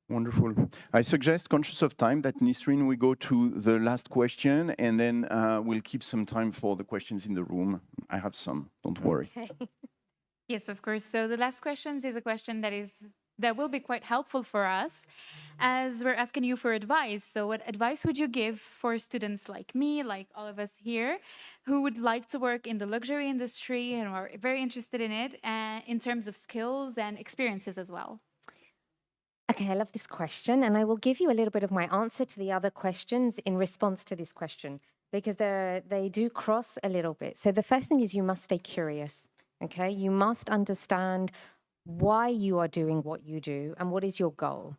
Wonderful. I suggest, conscious of time, that Nisreen, we go to the last question, and then we'll keep some time for the questions in the room. I have some, don't worry. Okay. Yes, of course. So the last question is a question that will be quite helpful for us as we're asking you for advice. So what advice would you give for students like me, like all of us here, who would like to work in the luxury industry and are very interested in it in terms of skills and experiences as well? Okay, I love this question, and I will give you a little bit of my answer to the other questions in response to this question, because they do cross a little bit. So the first thing is you must stay curious, okay? You must understand why you are doing what you do and what is your goal.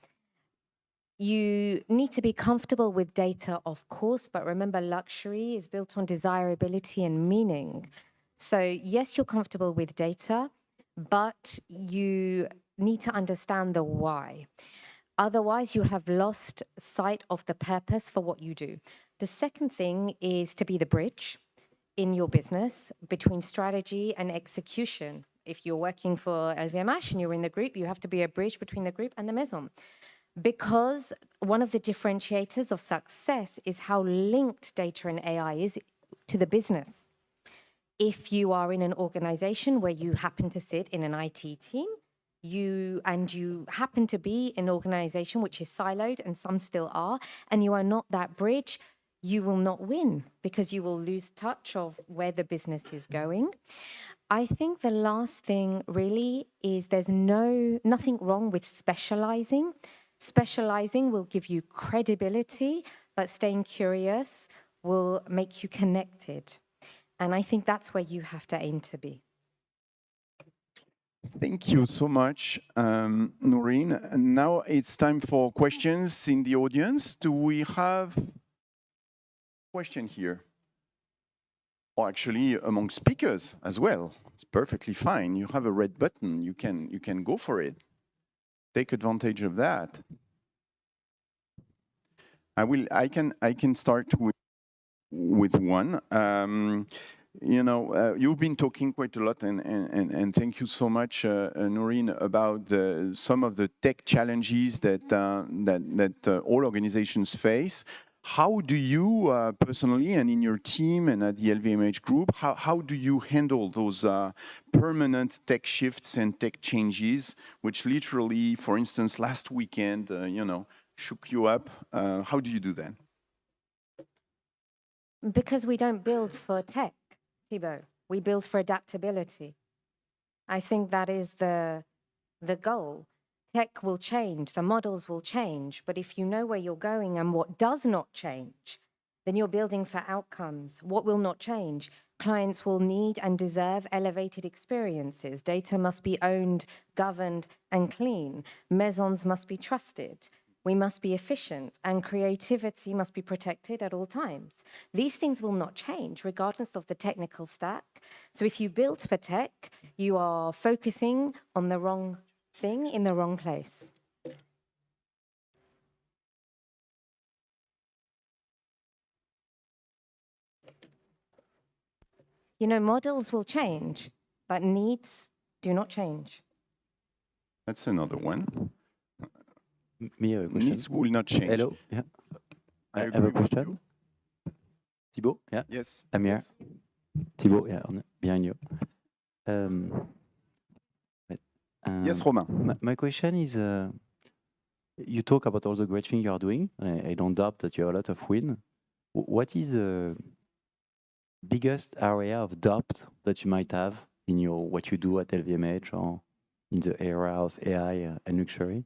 You need to be comfortable with data, of course, but remember, luxury is built on desirability and meaning. So yes, you're comfortable with data, but you need to understand the why. Otherwise, you have lost sight of the purpose for what you do. The second thing is to be the bridge in your business between strategy and execution. If you're working for LVMH and you're in the group, you have to be a bridge between the group and the Maison. Because one of the differentiators of success is how linked data and AI is to the business. If you are in an organization where you happen to sit in an IT team, you happen to be in an organization which is siloed, and some still are, and you are not that bridge, you will not win because you will lose touch of where the business is going. I think the last thing really is there's nothing wrong with specializing. Specializing will give you credibility, but staying curious will make you connected. And I think that's where you have to aim to be. Thank you so much, Noreen. And now it's time for questions in the audience. Do we have a question here? Or actually among speakers as well. It's perfectly fine. You have a red button. You can go for it. Take advantage of that. I can start with one. You know, you've been talking quite a lot, and thank you so much, Noreen, about some of the tech challenges that all organizations face. How do you personally, and in your team and at the LVMH Group, how do you handle those permanent tech shifts and tech changes, which literally, for instance, last weekend, you know, shook you up? How do you do that? Because we don't build for tech, Thibaut. We build for adaptability. I think that is the goal. Tech will change, the models will change, but if you know where you're going and what does not change, then you're building for outcomes. What will not change? Clients will need and deserve elevated experiences. Data must be owned, governed, and clean. Maisons must be trusted. We must be efficient, and creativity must be protected at all times. These things will not change regardless of the technical stack. So if you build for tech, you are focusing on the wrong thing in the wrong place. You know, models will change, but needs do not change. That's another one. Me a question. Needs will not change. Hello. Yeah. I I have agree a with question. Thibaut. Yeah. Yes. Amir. Yes. Thibaut. Yeah. Behind you. Wait, Yes, Romain. my question is, you talk about all the great things you are doing. I don't doubt that you have a lot of win. What is the biggest area of doubt that you might have in your what you do at LVMH or in the era of AI and luxury?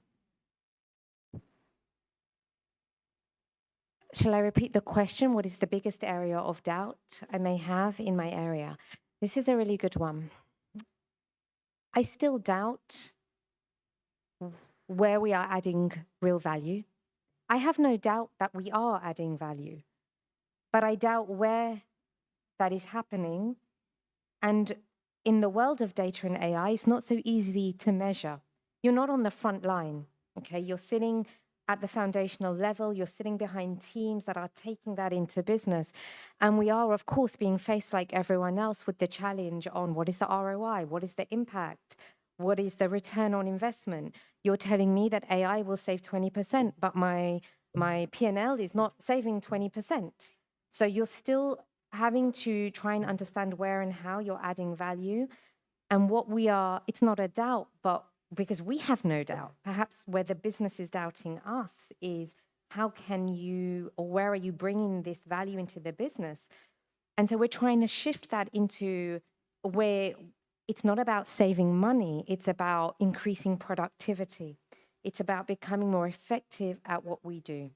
Shall I repeat the question? What is the biggest area of doubt I may have in my area? This is a really good one. I still doubt where we are adding real value. I have no doubt that we are adding value, but I doubt where that is happening. And in the world of data and AI, it's not so easy to measure. You're not on the front line, okay? You're sitting at the foundational level, you're sitting behind teams that are taking that into business. And we are, of course, being faced like everyone else with the challenge on what is the ROI, what is the impact, what is the return on investment. You're telling me that AI will save 20%, but my P&L is not saving 20%. So you're still having to try and understand where and how you're adding value. And what we are, it's not a doubt, but because we have no doubt, perhaps where the business is doubting us is how can you, or where are you bringing this value into the business? And so we're trying to shift that into where it's not about saving money, it's about increasing productivity. It's about becoming more effective at what we do.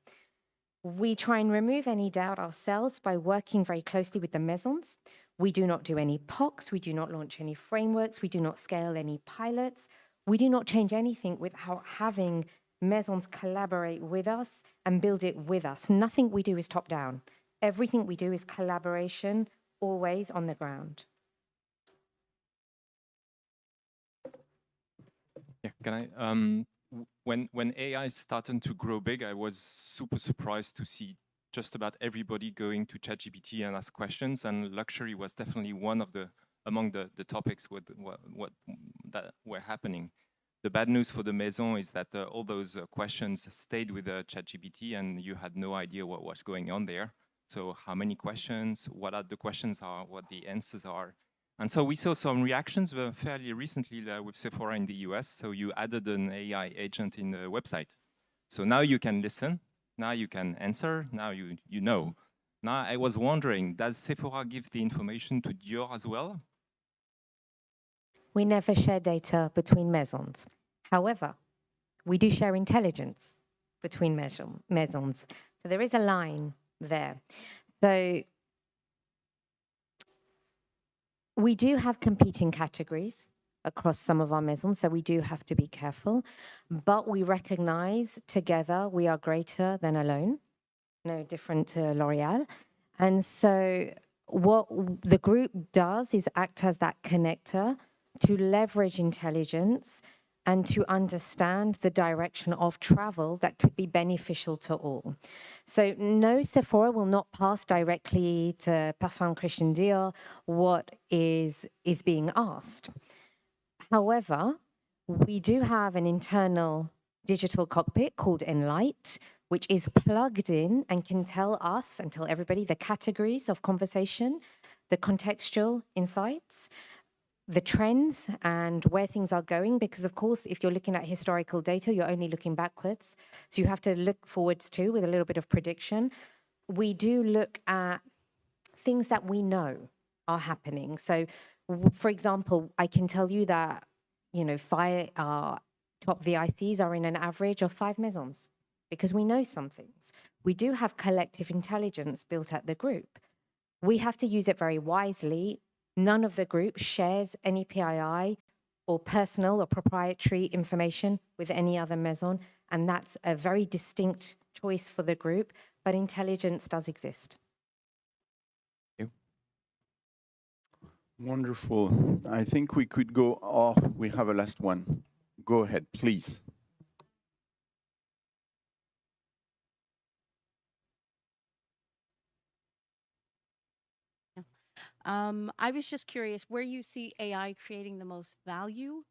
We try and remove any doubt ourselves by working very closely with the maisons. We do not do any POCs, we do not launch any frameworks, we do not scale any pilots. We do not change anything without having maisons collaborate with us and build it with us. Nothing we do is top down. Everything we do is collaboration, always on the ground. Yeah, can I? When AI started to grow big, I was super surprised to see just about everybody going to ChatGPT and ask questions, and luxury was definitely one of among the topics what that were happening. The bad news for the maison is that all those questions stayed with ChatGPT, and you had no idea what was going on there. So how many questions, what are the questions are, what the answers are. And so we saw some reactions fairly recently with Sephora in the US. So you added an AI agent in the website. So now you can listen, now you can answer, now you know. Now I was wondering, does Sephora give the information to Dior as well? We never share data between maisons. However, we do share intelligence between maisons. So there is a line there. So we do have competing categories across some of our maisons, so we do have to be careful. But we recognize together we are greater than alone, no different to L'Oréal. And so what the group does is act as that connector to leverage intelligence and to understand the direction of travel that could be beneficial to all. So no, Sephora will not pass directly to Parfum Christian Dior what is being asked. However, we do have an internal digital cockpit called Enlight, which is plugged in and can tell us and tell everybody the categories of conversation, the contextual insights, the trends and where things are going, because of course, if you're looking at historical data, you're only looking backwards. So you have to look forwards too with a little bit of prediction. We do look at things that we know are happening. So for example, I can tell you that, our top VICs are in an average of 5 maisons because we know some things. We do have collective intelligence built at the group. We have to use it very wisely. None of the group shares any PII or personal or proprietary information with any other maison, and that's a very distinct choice for the group, but intelligence does exist. Thank you. Wonderful. I think we could go, we have a last one. Go ahead, please. I was just curious where you see AI creating the most value,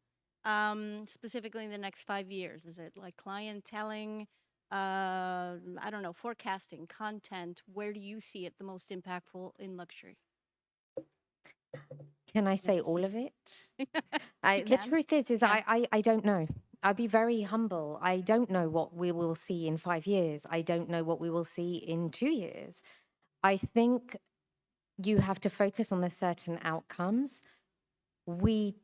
specifically in the next 5 years. Is it like clienteling, I don't know, forecasting, content? Where do you see it the most impactful in luxury? Can I say all of it? The can. truth is can. I don't know. I'll be very humble. I don't know what we will see in 5 years. I don't know what we will see in 2 years. I think you have to focus on the certain outcomes. My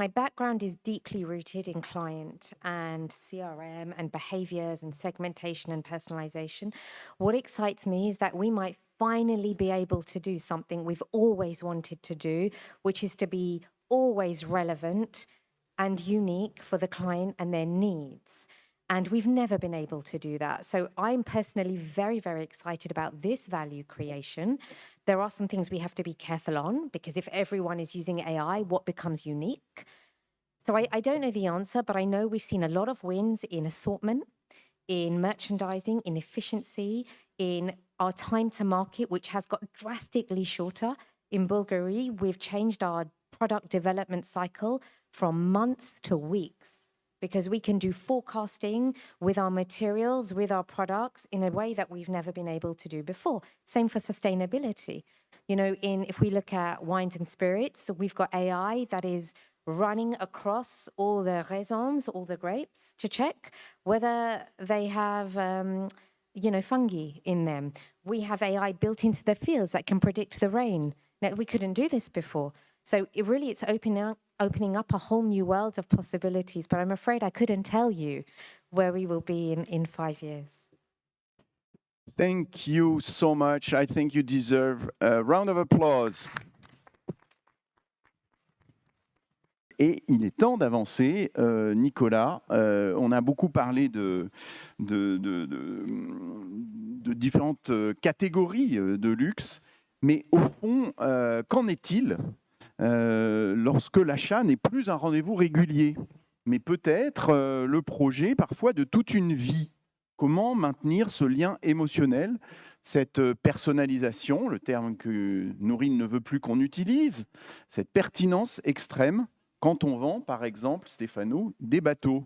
background is deeply rooted in client and CRM and behaviors and segmentation and personalization. What excites me is that we might finally be able to do something we've always wanted to do, which is to be always relevant and unique for the client and their needs. And we've never been able to do that. So I'm personally very, very excited about this value creation. There are some things we have to be careful on, because if everyone is using AI, what becomes unique? So I don't know the answer, but I know we've seen a lot of wins in assortment, in merchandising, in efficiency, in our time to market, which has got drastically shorter. In Bulgari, we've changed our product development cycle from months to weeks, because we can do forecasting with our materials, with our products in a way that we've never been able to do before. Same for sustainability. If we look at wines and spirits, we've got AI that is running across all the raisins, all the grapes, to check whether they have fungi in them. We have AI built into the fields that can predict the rain. Now, we couldn't do this before. So it's opening up a whole new world of possibilities, but I'm afraid I couldn't tell you where we will be in 5 years. Thank you so much. I think you deserve a round of applause. Et il est temps d'avancer, Nicolas. On a beaucoup parlé de différentes catégories de luxe, mais au fond, qu'en est-il lorsque l'achat n'est plus un rendez-vous régulier, mais peut-être le projet parfois de toute une vie? Comment maintenir ce lien émotionnel, cette personnalisation, le terme que Nourine ne veut plus qu'on utilise, cette pertinence extrême quand on vend, par exemple, Stéphano, des bateaux?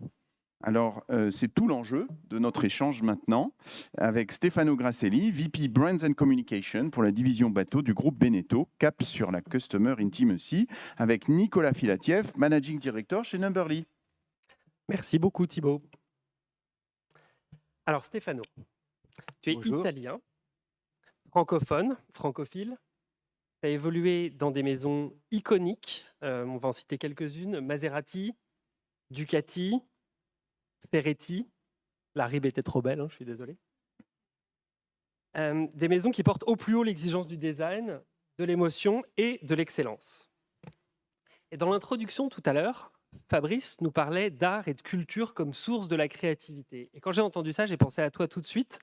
Alors, c'est tout l'enjeu de notre échange maintenant avec Stefano Grasselli, VP Brands and Communication pour la division bateau du groupe Beneteau, cap sur la Customer Intimacy, avec Nicolas Filatiev, Managing Director chez Numberly. Merci beaucoup, Thibaut. Alors, Stefano, tu es Bonjour. italien, francophone, francophile. Tu as évolué dans des maisons iconiques. On va en citer quelques-unes. Maserati, Ducati, Ferretti. La rib était trop belle, je suis désolé. Des maisons qui portent au plus haut l'exigence du design, de l'émotion et de l'excellence. Et dans l'introduction tout à l'heure, Fabrice nous parlait d'art et de culture comme source de la créativité. Et quand j'ai entendu ça, j'ai pensé à toi tout de suite,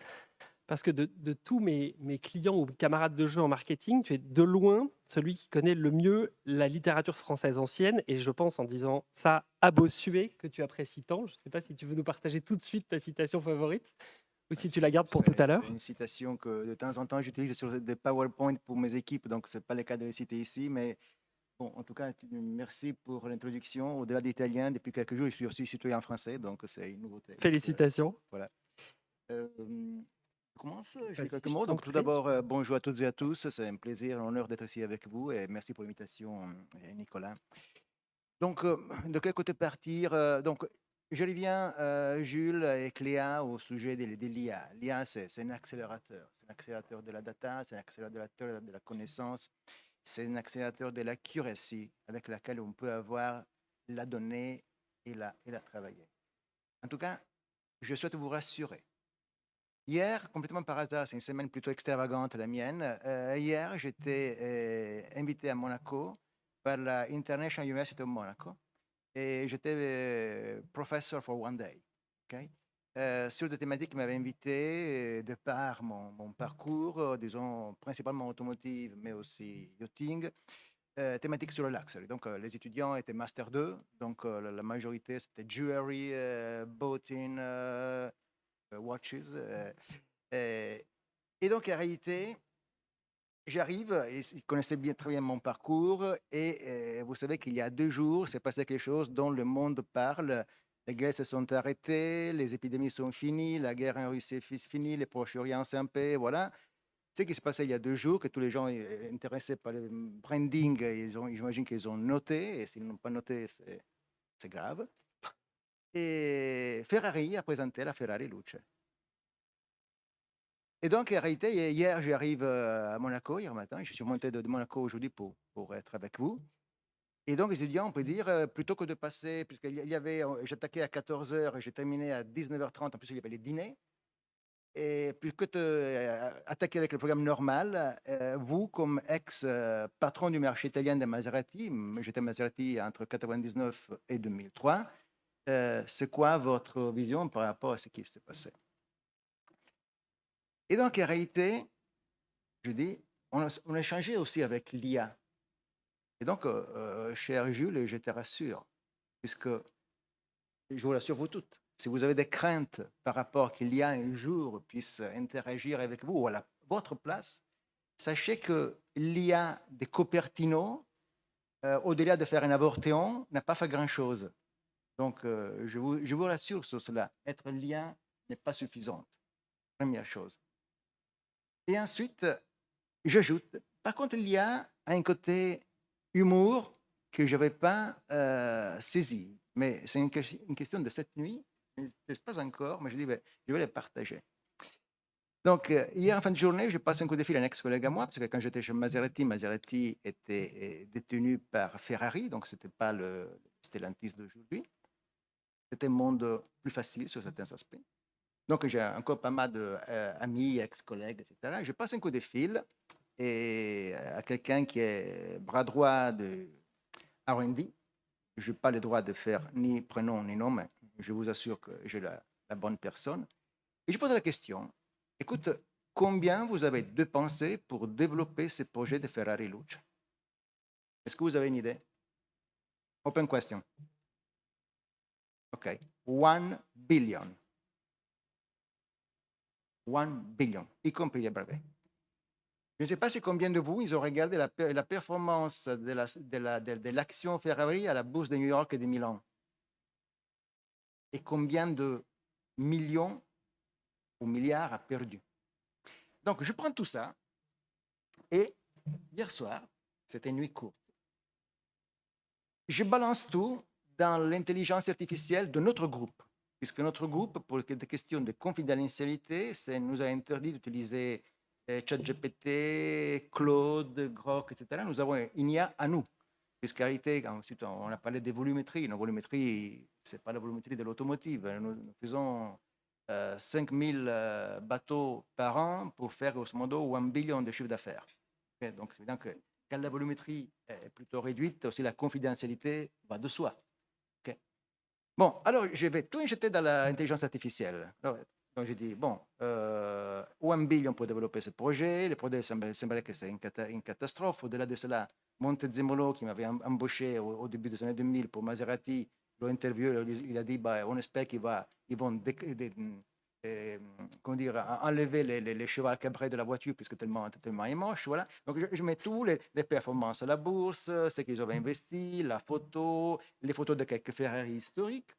parce que de tous mes clients ou camarades de jeu en marketing, tu es de loin celui qui connaît le mieux la littérature française ancienne. Et je pense, en disant ça à Bossuet, que tu apprécies tant. Je ne sais pas si tu veux nous partager tout de suite ta citation favorite, ou si tu la gardes pour tout à l'heure. C'est une citation que de temps en temps j'utilise sur des PowerPoint pour mes équipes, donc ce n'est pas le cas de les citer ici, mais bon, en tout cas, merci pour l'introduction. Au-delà d'italien, depuis quelques jours, je suis aussi citoyen français, donc c'est une nouveauté. Félicitations. Voilà. Je commence, je dis quelques mots. Donc, tout d'abord, bonjour à toutes et à tous. C'est un plaisir, un honneur d'être ici avec vous et merci pour l'invitation, Nicolas. Donc, de quel côté partir? Donc, je reviens, Jules et Cléa, au sujet de l'IA. L'IA, c'est un accélérateur. C'est un accélérateur de la data, c'est un accélérateur de la connaissance, c'est un accélérateur de l'accuracy avec laquelle on peut avoir la donnée et la travailler. En tout cas, je souhaite vous rassurer. Hier, complètement par hasard, c'est une semaine plutôt extravagante la mienne. Hier, j'étais invité à Monaco par la International University of Monaco et j'étais professeur for one day, okay? Sur des thématiques qui m'avaient invité de par mon parcours, disons principalement automotive, mais aussi yachting, thématiques sur le luxury. Donc, les étudiants étaient Master 2, donc la majorité c'était jewelry, boating, watches. Et donc, en réalité, j'arrive, ils connaissaient très bien mon parcours, et vous savez qu'il y a 2 jours, c'est passé quelque chose dont le monde parle. Les guerres se sont arrêtées, les épidémies sont finies, la guerre en Russie est finie, les Proche-Orient c'est en paix, voilà. Ce qui s'est passé il y a 2 jours, que tous les gens intéressés par le branding, j'imagine qu'ils ont noté, et s'ils n'ont pas noté, c'est grave. Et Ferrari a présenté la Ferrari Luce. Et donc, en réalité, hier, j'arrive à Monaco, hier matin, je suis monté de Monaco aujourd'hui pour être avec vous. Et donc, les étudiants, on peut dire, plutôt que de passer, puisqu'il y avait, j'attaquais à 14h et j'ai terminé à 19h30, en plus il y avait les dîners. Et plus que attaquer avec le programme normal, vous, comme ex-patron du marché italien de Maserati, j'étais Maserati entre 1999 et 2003, c'est quoi votre vision par rapport à ce qui s'est passé? Et donc, en réalité, je dis, on a échangé aussi avec l'IA. Et donc, cher Jules, je te rassure, puisque je vous rassure vous toutes, si vous avez des craintes par rapport qu'il y a un jour puisse interagir avec vous ou à votre place, sachez que l'IA de Cupertino, au-delà de faire un avortéon, n'a pas fait grand-chose. Donc, je vous rassure sur cela. Être l'IA n'est pas suffisante. Première chose. Et ensuite, j'ajoute, par contre, l'IA a un côté humour que je n'avais pas saisi. Mais c'est une question de cette nuit. Je ne sais pas encore, mais je dis, je vais les partager. Donc, hier, en fin de journée, je passe un coup de fil à un ex-collègue à moi, parce que quand j'étais chez Maserati, Maserati était détenu par Ferrari, donc c'était pas le Stellantis d'aujourd'hui. C'était un monde plus facile sur certains aspects. Donc, j'ai encore pas mal d'amis, ex-collègues, etc. Je passe un coup de fil à quelqu'un qui est bras droit de R&D. Je n'ai pas le droit de faire ni prénom ni nom, mais je vous assure que j'ai la bonne personne. Et je pose la question, écoute, combien vous avez dépensé pour développer ce projet de Ferrari Luce? Est-ce que vous avez une idée? Open question. OK. 1 billion. 1 billion, y compris les brevets. Je ne sais pas si combien de vous, ils ont regardé la performance de l'action Ferrari à la bourse de New York et de Milan. Et combien de millions ou milliards a perdu. Donc, je prends tout ça et hier soir, c'était une nuit courte, je balance tout dans l'intelligence artificielle de notre groupe, puisque notre groupe, pour des questions de confidentialité, nous a interdit d'utiliser ChatGPT, Claude, Grok, etc. Nous avons une IA à nous, puisqu'en réalité, ensuite, on a parlé de volumétrie. La volumétrie, ce n'est pas la volumétrie de l'automotive. Nous faisons 5000 bateaux par an pour faire, grosso modo, 1 billion de chiffre d'affaires. Okay, donc, c'est évident que quand la volumétrie est plutôt réduite, aussi la confidentialité va de soi. Okay. Bon, alors, je vais tout injecter dans l'intelligence artificielle. Alors, donc, j'ai dit, bon, 1 billion pour développer ce projet. Le projet semblait que c'est une catastrophe. Au-delà de cela, Montezemolo, qui m'avait embauché au début des années 2000 pour Maserati, l'a interviewé, il a dit, on espère qu'ils vont enlever les chevaux cabrés de la voiture, puisque tellement est moche. Voilà. Donc, je mets tous les performances à la bourse, ce qu'ils ont investi, la photo, les photos de quelques Ferrari historiques.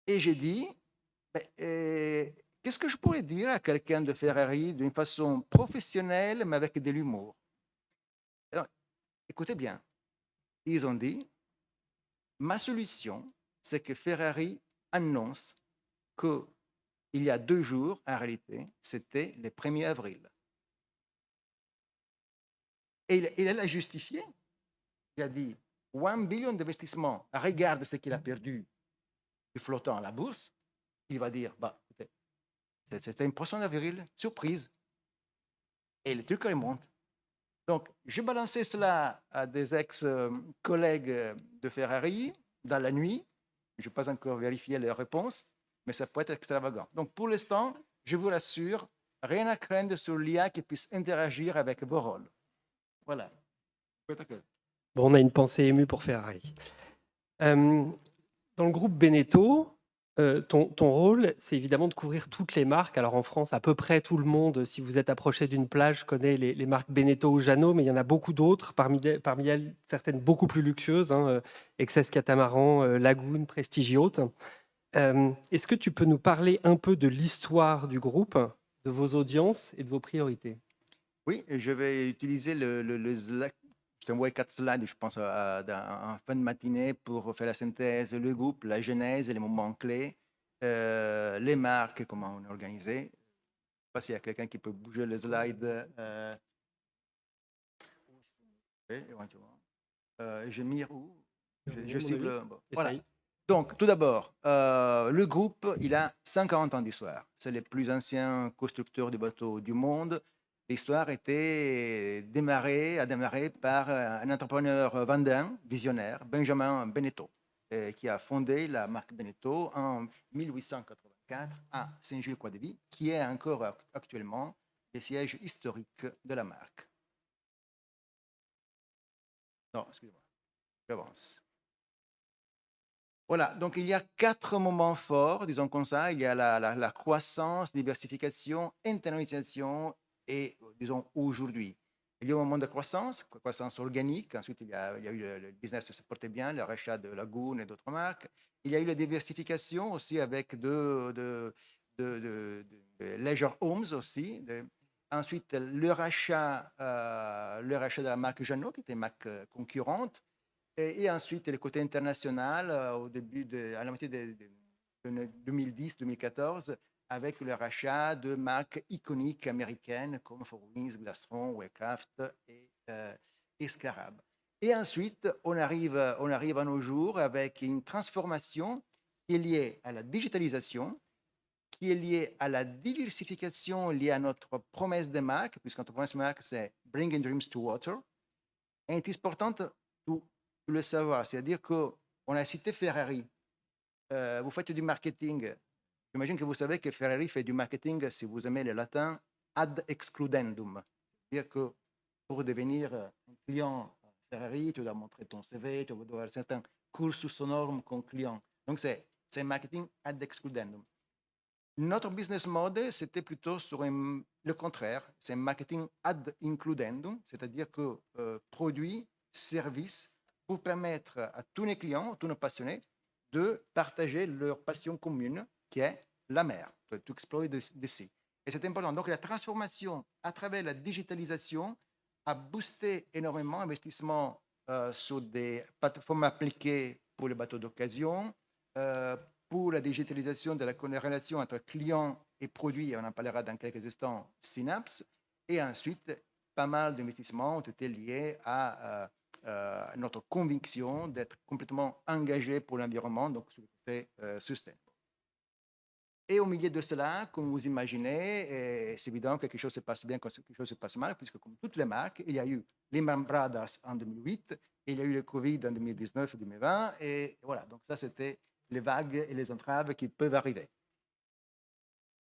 Et j'ai dit, qu'est-ce que je pourrais dire à quelqu'un de Ferrari d'une façon professionnelle, mais avec de l'humour? Alors, écoutez bien, ils ont dit, ma solution, c'est que Ferrari annonce qu'il y a 2 jours, en réalité, c'était le 1er avril. Et il a justifié. Il a dit, 1 billion d'investissements, regarde ce qu'il a perdu du flottant à la bourse. Il va dire, c'était une poisson d'avril, surprise. Et le truc remonte. Donc, j'ai balancé cela à des ex-collègues de Ferrari dans la nuit. Je n'ai pas encore vérifié les réponses, mais ça peut être extravagant. Donc, pour l'instant, je vous rassure, rien à craindre sur l'IA qui puisse interagir avec vos rôles. Voilà. Bon, on a une pensée émue pour Ferrari. Dans le groupe Beneteau, Ton rôle, c'est évidemment de couvrir toutes les marques. Alors en France, à peu près tout le monde, si vous êtes approché d'une plage, connaît les marques Beneteau ou Jeannot, mais il y en a beaucoup d'autres, parmi elles, certaines beaucoup plus luxueuses, hein, Excess Catamaran, Lagoon, Prestige Yacht. Est-ce que tu peux nous parler un peu de l'histoire du groupe, de vos audiences et de vos priorités? Oui, et je vais utiliser le slide. Je t'envoie 4 slides, je pense, en fin de matinée pour faire la synthèse, le groupe, la genèse, les moments clés, les marques, comment on est organisé. Je ne sais pas s'il y a quelqu'un qui peut bouger le slide. Oui, éventuellement. J'ai mis où? Je cible. Bon, voilà. Donc, tout d'abord, le groupe, il a 140 ans d'histoire. C'est le plus ancien constructeur de bateaux du monde. L'histoire a démarré par un entrepreneur vendéen, visionnaire, Benjamin Beneteau, qui a fondé la marque Beneteau en 1884 à Saint-Gilles-Croix-de-Vie, qui est encore actuellement le siège historique de la marque. Non, excusez-moi, j'avance. Voilà, donc il y a 4 moments forts, disons comme ça. Il y a la croissance, diversification, internalisation et, disons, aujourd'hui. Il y a un moment de croissance organique. Ensuite, il y a eu le business se portait bien, le rachat de Lagoon et d'autres marques. Il y a eu la diversification aussi avec de leisure homes aussi. Ensuite, le rachat de la marque Jeannot, qui était une marque concurrente. Et ensuite, le côté international, à la moitié de 2010-2014, avec le rachat de marques iconiques américaines comme Four Wings, Glastron, Waycraft et Scarab. Et ensuite, on arrive à nos jours avec une transformation qui est liée à la digitalisation, qui est liée à la diversification liée à notre promesse de marque, puisque notre promesse de marque, c'est « Bringing Dreams to Water ». Et il est important de le savoir, c'est-à-dire qu'on a cité Ferrari. Vous faites du marketing. J'imagine que vous savez que Ferrari fait du marketing, si vous aimez le latin, ad excludendum. C'est-à-dire que pour devenir un client Ferrari, tu dois montrer ton CV, tu dois avoir certains cursus aux normes comme client. Donc, c'est un marketing ad excludendum. Notre business model, c'était plutôt sur le contraire. C'est un marketing ad includendum, c'est-à-dire que produits, services, pour permettre à tous nos clients, tous nos passionnés, de partager leur passion commune, qui est la mer, to explore the sea. Et c'est important. Donc, la transformation à travers la digitalisation a boosté énormément l'investissement sur des plateformes appliquées pour les bateaux d'occasion, pour la digitalisation de la relation entre clients et produits, on en parlera dans quelques instants, Synapse, et ensuite, pas mal d'investissements ont été liés à notre conviction d'être complètement engagé pour l'environnement, donc sur le côté sustainable. Et au milieu de cela, comme vous imaginez, c'est évident que quelque chose se passe bien, quelque chose se passe mal, puisque comme toutes les marques, il y a eu Lehman Brothers en 2008, et il y a eu le Covid en 2019 et 2020, et voilà, donc ça c'était les vagues et les entraves qui peuvent arriver.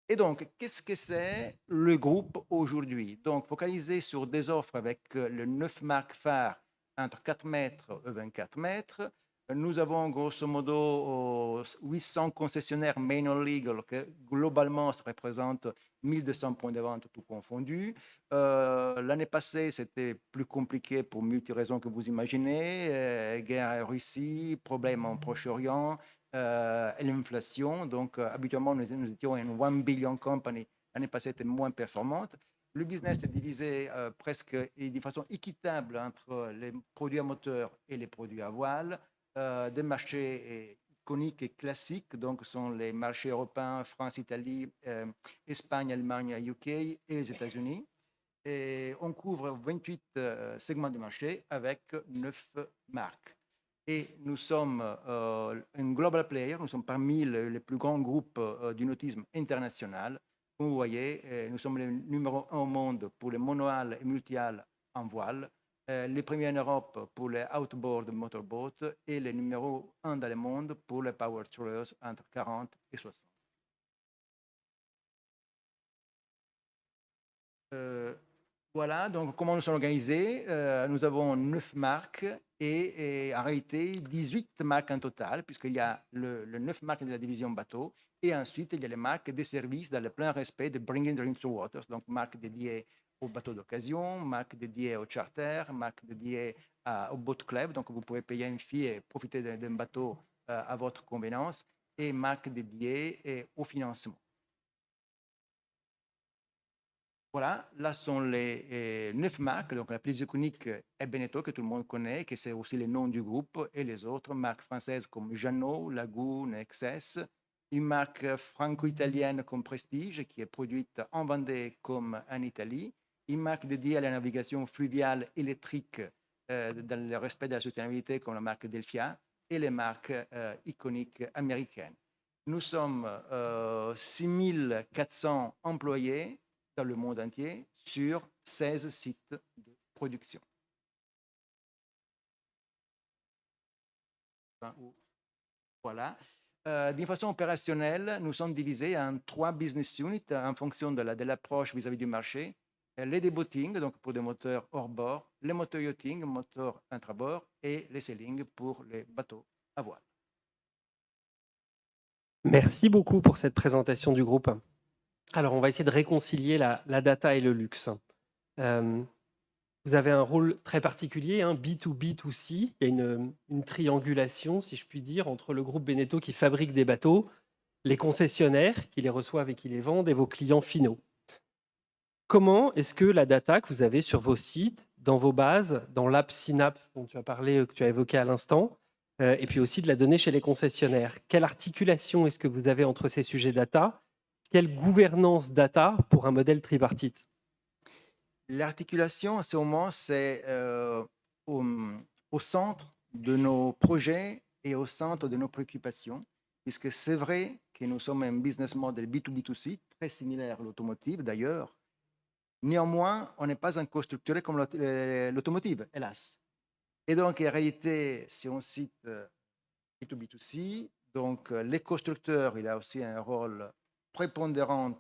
Et donc, qu'est-ce que c'est le groupe aujourd'hui? Donc, focalisé sur des offres avec le 9 marques phares entre 4 mètres et 24 mètres. Nous avons grosso modo 800 concessionnaires main legal, que globalement, ça représente 1200 points de vente tout confondus. L'année passée, c'était plus compliqué pour multi-raisons que vous imaginez. Guerre en Russie, problèmes en Proche-Orient, l'inflation. Donc, habituellement, nous étions une 1 billion company. L'année passée, était moins performante. Le business est divisé presque et de façon équitable entre les produits à moteur et les produits à voile. Des marchés iconiques et classiques, donc sont les marchés européens, France, Italie, Espagne, Allemagne, UK et les États-Unis. Et on couvre 28 segments de marché avec 9 marques. Et nous sommes un global player, nous sommes parmi les plus grands groupes du nautisme international. Comme vous voyez, nous sommes le numéro 1 au monde pour les monohales et multihales en voile, les premiers en Europe pour les outboard motorboats et les numéro 1 dans le monde pour les power trawlers entre 40 et 60. Voilà, donc comment nous sommes organisés? Nous avons 9 marques et en réalité 18 marques en total, puisqu'il y a le 9 marques de la division bateau et ensuite il y a les marques des services dans le plein respect de Bringing Dreams to Waters, donc marques dédiées aux bateaux d'occasion, marques dédiées au charter, marques dédiées au boat club, donc vous pouvez payer une fee et profiter d'un bateau à votre convenance, et marques dédiées au financement. Voilà, là sont les 9 marques. Donc, la plus iconique est Beneteau, que tout le monde connaît, que c'est aussi le nom du groupe, et les autres marques françaises comme Jeannot, Lagoon, XS. Une marque franco-italienne comme Prestige, qui est produite en Vendée comme en Italie. Une marque dédiée à la navigation fluviale électrique dans le respect de la soutenabilité, comme la marque Delphia, et les marques iconiques américaines. Nous sommes 6400 employés dans le monde entier sur 16 sites de production. Voilà. D'une façon opérationnelle, nous sommes divisés en 3 business units en fonction de l'approche vis-à-vis du marché. Les deboating, donc pour des moteurs hors bord, les moteurs yachting, moteurs intrabord, et les sailing pour les bateaux à voile. Merci beaucoup pour cette présentation du groupe. Alors, on va essayer de réconcilier la data et le luxe. Vous avez un rôle très particulier, B2B2C. Il y a une triangulation, si je puis dire, entre le groupe Beneteau qui fabrique des bateaux, les concessionnaires qui les reçoivent et qui les vendent, et vos clients finaux. Comment est-ce que la data que vous avez sur vos sites, dans vos bases, dans l'app Synapse dont tu as parlé, que tu as évoqué à l'instant, et puis aussi de la donnée chez les concessionnaires, quelle articulation est-ce que vous avez entre ces sujets data? Quelle gouvernance data pour un modèle tripartite? L'articulation, à ce moment, c'est au centre de nos projets et au centre de nos préoccupations, puisque c'est vrai que nous sommes un business model B2B2C, très similaire à l'automotive d'ailleurs. Néanmoins, on n'est pas encore structuré comme l'automotive, hélas. Et donc, en réalité, si on cite B2B2C, donc les constructeurs, il a aussi un rôle prépondérant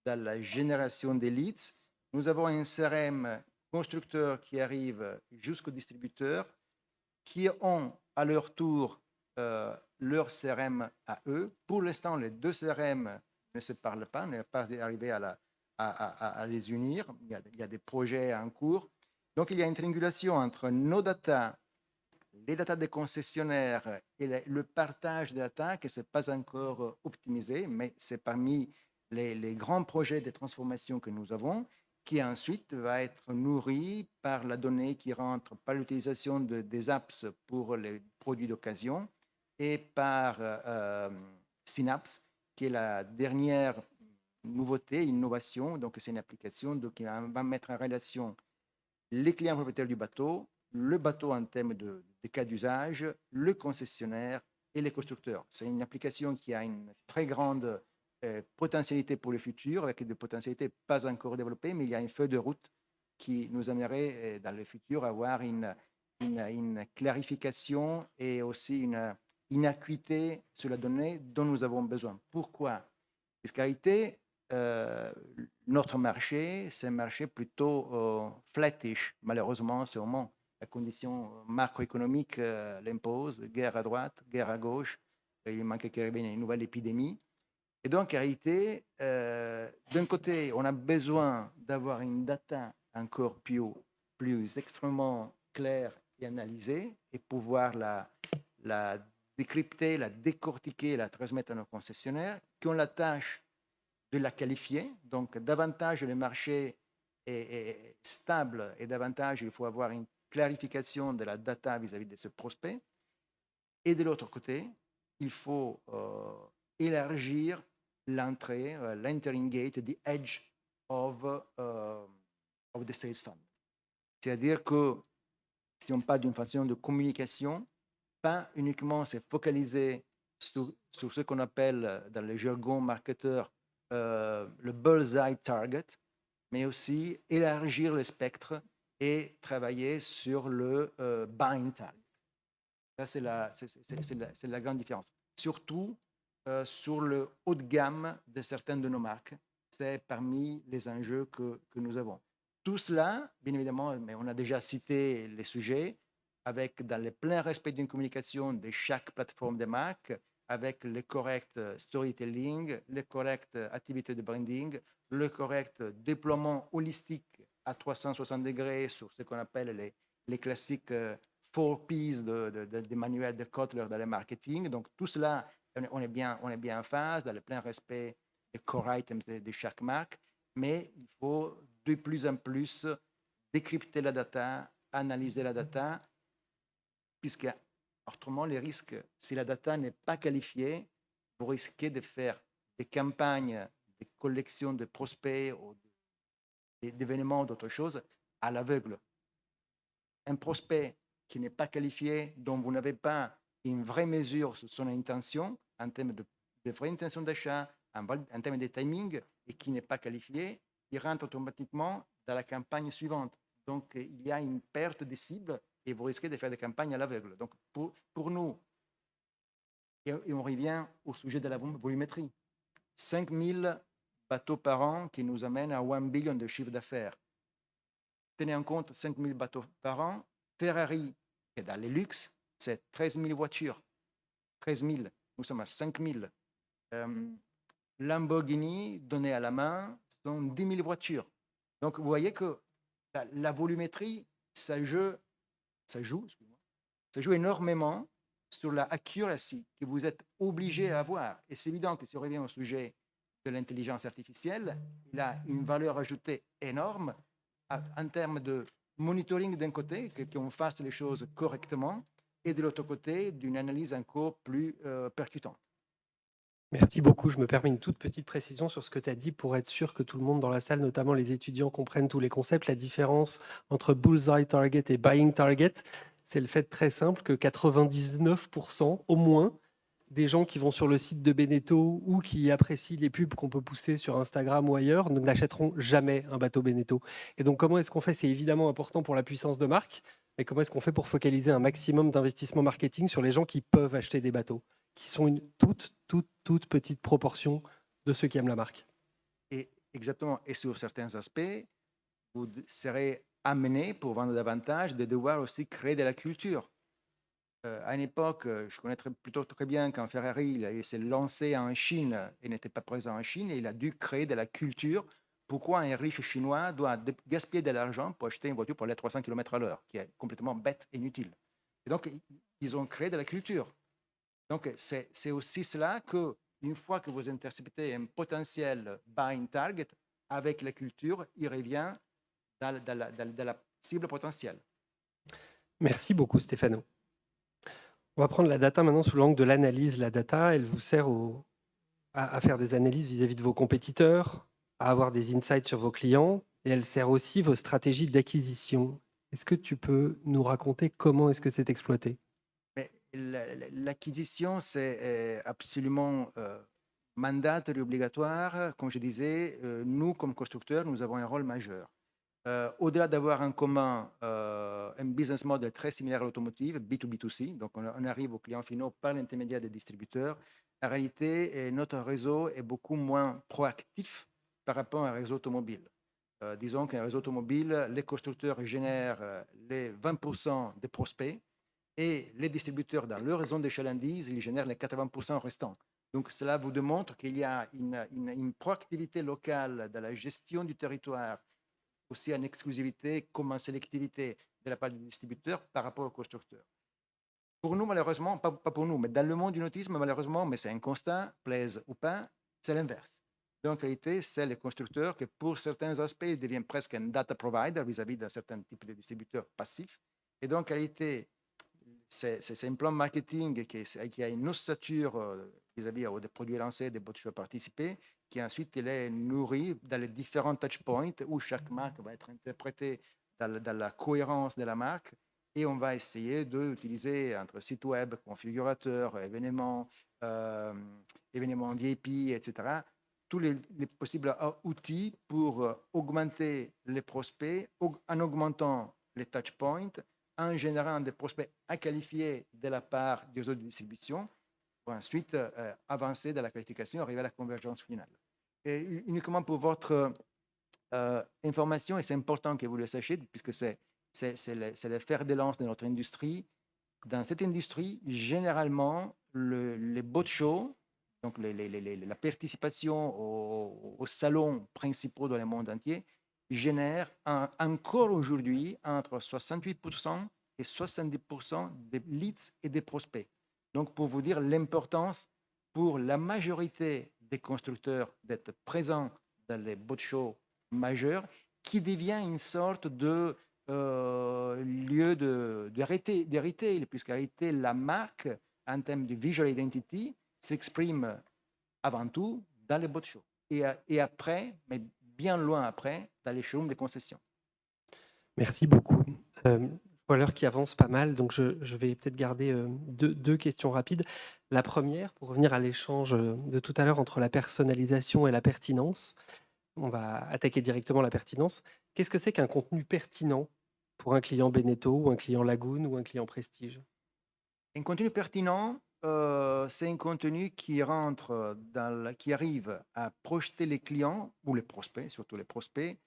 dans la génération des leads. Nous avons un CRM constructeur qui arrive jusqu'aux distributeurs qui ont à leur tour leur CRM à eux. Pour l'instant, les 2 CRM ne se parlent pas, on n'est pas arrivé à les unir. Il y a des projets en cours. Donc, il y a une triangulation entre nos data, les data des concessionnaires et le partage de data qui n'est pas encore optimisé, mais c'est parmi les grands projets de transformation que nous avons, qui ensuite va être nourri par la donnée qui rentre par l'utilisation des apps pour les produits d'occasion et par Synapse, qui est la dernière nouveauté, innovation. Donc, c'est une application qui va mettre en relation les clients propriétaires du bateau, le bateau en termes de cas d'usage, le concessionnaire et les constructeurs. C'est une application qui a une très grande potentialité pour le futur, avec des potentialités pas encore développées, mais il y a une feuille de route qui nous amènerait dans le futur à avoir une clarification et aussi une acuité sur la donnée dont nous avons besoin. Pourquoi? Parce qu'en réalité, notre marché, c'est un marché plutôt flattish. Malheureusement, c'est au moment la condition macroéconomique l'impose, guerre à droite, guerre à gauche, il manque qu'il y ait une nouvelle épidémie. Et donc, en réalité, d'un côté, on a besoin d'avoir une data encore plus extrêmement claire et analysée et pouvoir la décrypter, la décortiquer, la transmettre à nos concessionnaires qui ont la tâche de la qualifier. Donc, davantage le marché est stable et davantage il faut avoir une clarification de la data vis-à-vis de ce prospect. Et de l'autre côté, il faut élargir l'entrée, l'entering gate, the edge of the sales fund. C'est-à-dire que si on parle d'une façon de communication, pas uniquement se focaliser sur ce qu'on appelle dans le jargon marketeur le bullseye target, mais aussi élargir le spectre et travailler sur le buying target. Ça, c'est la grande différence. Surtout sur le haut de gamme de certaines de nos marques. C'est parmi les enjeux que nous avons. tout cela, bien évidemment, mais on a déjà cité les sujets, avec dans le plein respect d'une communication de chaque plateforme de marque, avec le correct storytelling, le correct activité de branding, le correct déploiement holistique à 360 degrés sur ce qu'on appelle les classiques 4Ps des manuels de Kotler dans le marketing. Donc tout cela, on est bien en phase, dans le plein respect des core items de chaque marque, mais il faut de plus en plus décrypter la data, analyser la data, puisque autrement, les risques, si la data n'est pas qualifiée, vous risquez de faire des campagnes, des collections de prospects ou d'événements ou d'autres choses à l'aveugle. Un prospect qui n'est pas qualifié, dont vous n'avez pas une vraie mesure sur son intention, en termes de vraie intention d'achat, en termes de timing, et qui n'est pas qualifié, il rentre automatiquement dans la campagne suivante. Donc, il y a une perte de cible et vous risquez de faire des campagnes à l'aveugle. Donc, pour nous, et on revient au sujet de la volumétrie, 5000 bateaux par an qui nous amènent à 1 billion de chiffre d'affaires. Tenez en compte 5000 bateaux par an. Ferrari, qui est dans les luxes, c'est 13 000 voitures. 13 000, nous sommes à 5 000. Lamborghini, donné à la main, sont 10 000 voitures. Donc, vous voyez que la volumétrie, ça joue énormément sur la accuracy que vous êtes obligé à avoir. Et c'est évident que si on revient au sujet de l'intelligence artificielle, il a une valeur ajoutée énorme en termes de monitoring d'un côté, qu'on fasse les choses correctement, et de l'autre côté, d'une analyse encore plus percutante. Merci beaucoup. Je me permets une toute petite précision sur ce que tu as dit pour être sûr que tout le monde dans la salle, notamment les étudiants, comprennent tous les concepts. La différence entre bullseye target et buying target, c'est le fait très simple que 99% au moins des gens qui vont sur le site de Beneteau ou qui apprécient les pubs qu'on peut pousser sur Instagram ou ailleurs n'achèteront jamais un bateau Beneteau. Et donc, comment est-ce qu'on fait? C'est évidemment important pour la puissance de marque, mais comment est-ce qu'on fait pour focaliser un maximum d'investissement marketing sur les gens qui peuvent acheter des bateaux, qui sont une toute petite proportion de ceux qui aiment la marque? Et exactement. Et sur certains aspects, vous serez amené, pour vendre davantage, de devoir aussi créer de la culture. À une époque, je connais plutôt très bien quand Ferrari il s'est lancé en Chine et n'était pas présent en Chine, et il a dû créer de la culture. Pourquoi un riche chinois doit gaspiller de l'argent pour acheter une voiture pour aller à 300 km/h, qui est complètement bête et inutile? Et donc, ils ont créé de la culture. Donc, c'est aussi cela que, une fois que vous interceptez un potentiel buying target, avec la culture, il revient dans la cible potentielle. Merci beaucoup, Stéphano. On va prendre la data maintenant sous l'angle de l'analyse. La data, elle vous sert à faire des analyses vis-à-vis de vos compétiteurs, à avoir des insights sur vos clients, et elle sert aussi vos stratégies d'acquisition. Est-ce que tu peux nous raconter comment est-ce que c'est exploité? L'acquisition, c'est absolument mandatory, obligatoire. Comme je disais, nous, comme constructeurs, nous avons un rôle majeur. Au-delà d'avoir en commun un business model très similaire à l'automotive, B2B2C, donc on arrive aux clients finaux par l'intermédiaire des distributeurs, en réalité, notre réseau est beaucoup moins proactif par rapport à un réseau automobile. Disons qu'un réseau automobile, les constructeurs génèrent les 20% des prospects et les distributeurs, dans leur zone d'échalandise, ils génèrent les 80% restants. Donc cela vous démontre qu'il y a une proactivité locale dans la gestion du territoire, aussi en exclusivité comme en sélectivité de la part des distributeurs par rapport aux constructeurs. Pour nous, malheureusement, pas pour nous, mais dans le monde du nautisme, malheureusement, mais c'est un constat, plaise ou pas, c'est l'inverse. Donc, en réalité, c'est les constructeurs que, pour certains aspects, ils deviennent presque un data provider vis-à-vis d'un certain type de distributeurs passifs. Et donc, en réalité, c'est un plan marketing qui a une ossature vis-à-vis des produits lancés, des boîtes de participés, qui ensuite il est nourri dans les différents touchpoints où chaque marque va être interprétée dans la cohérence de la marque, et on va essayer d'utiliser entre site web, configurateur, événements VIP, etc., tous les possibles outils pour augmenter les prospects en augmentant les touchpoints, en générant des prospects à qualifier de la part des réseaux de distribution, pour ensuite avancer dans la qualification, arriver à la convergence finale. Et uniquement pour votre information, et c'est important que vous le sachiez, puisque c'est le fer de lance de notre industrie. Dans cette industrie, généralement, les boat shows, donc la participation aux salons principaux dans le monde entier, génère encore aujourd'hui entre 68% et 70% des leads et des prospects. Donc, pour vous dire l'importance pour la majorité des constructeurs d'être présents dans les boat shows majeurs, qui devient une sorte de lieu de retail, puisqu'en réalité, la marque, en termes de visual identity, s'exprime avant tout dans les boat shows. Et après, mais bien loin après, dans les showrooms de concessions. Merci beaucoup. Je vois l'heure qui avance pas mal, donc je vais peut-être garder deux questions rapides. La première, pour revenir à l'échange de tout à l'heure entre la personnalisation et la pertinence, on va attaquer directement la pertinence. Qu'est-ce que c'est qu'un contenu pertinent pour un client Beneteau ou un client Lagoon ou un client Prestige? Un contenu pertinent, c'est un contenu qui rentre qui arrive à projeter les clients ou les prospects, surtout les prospects,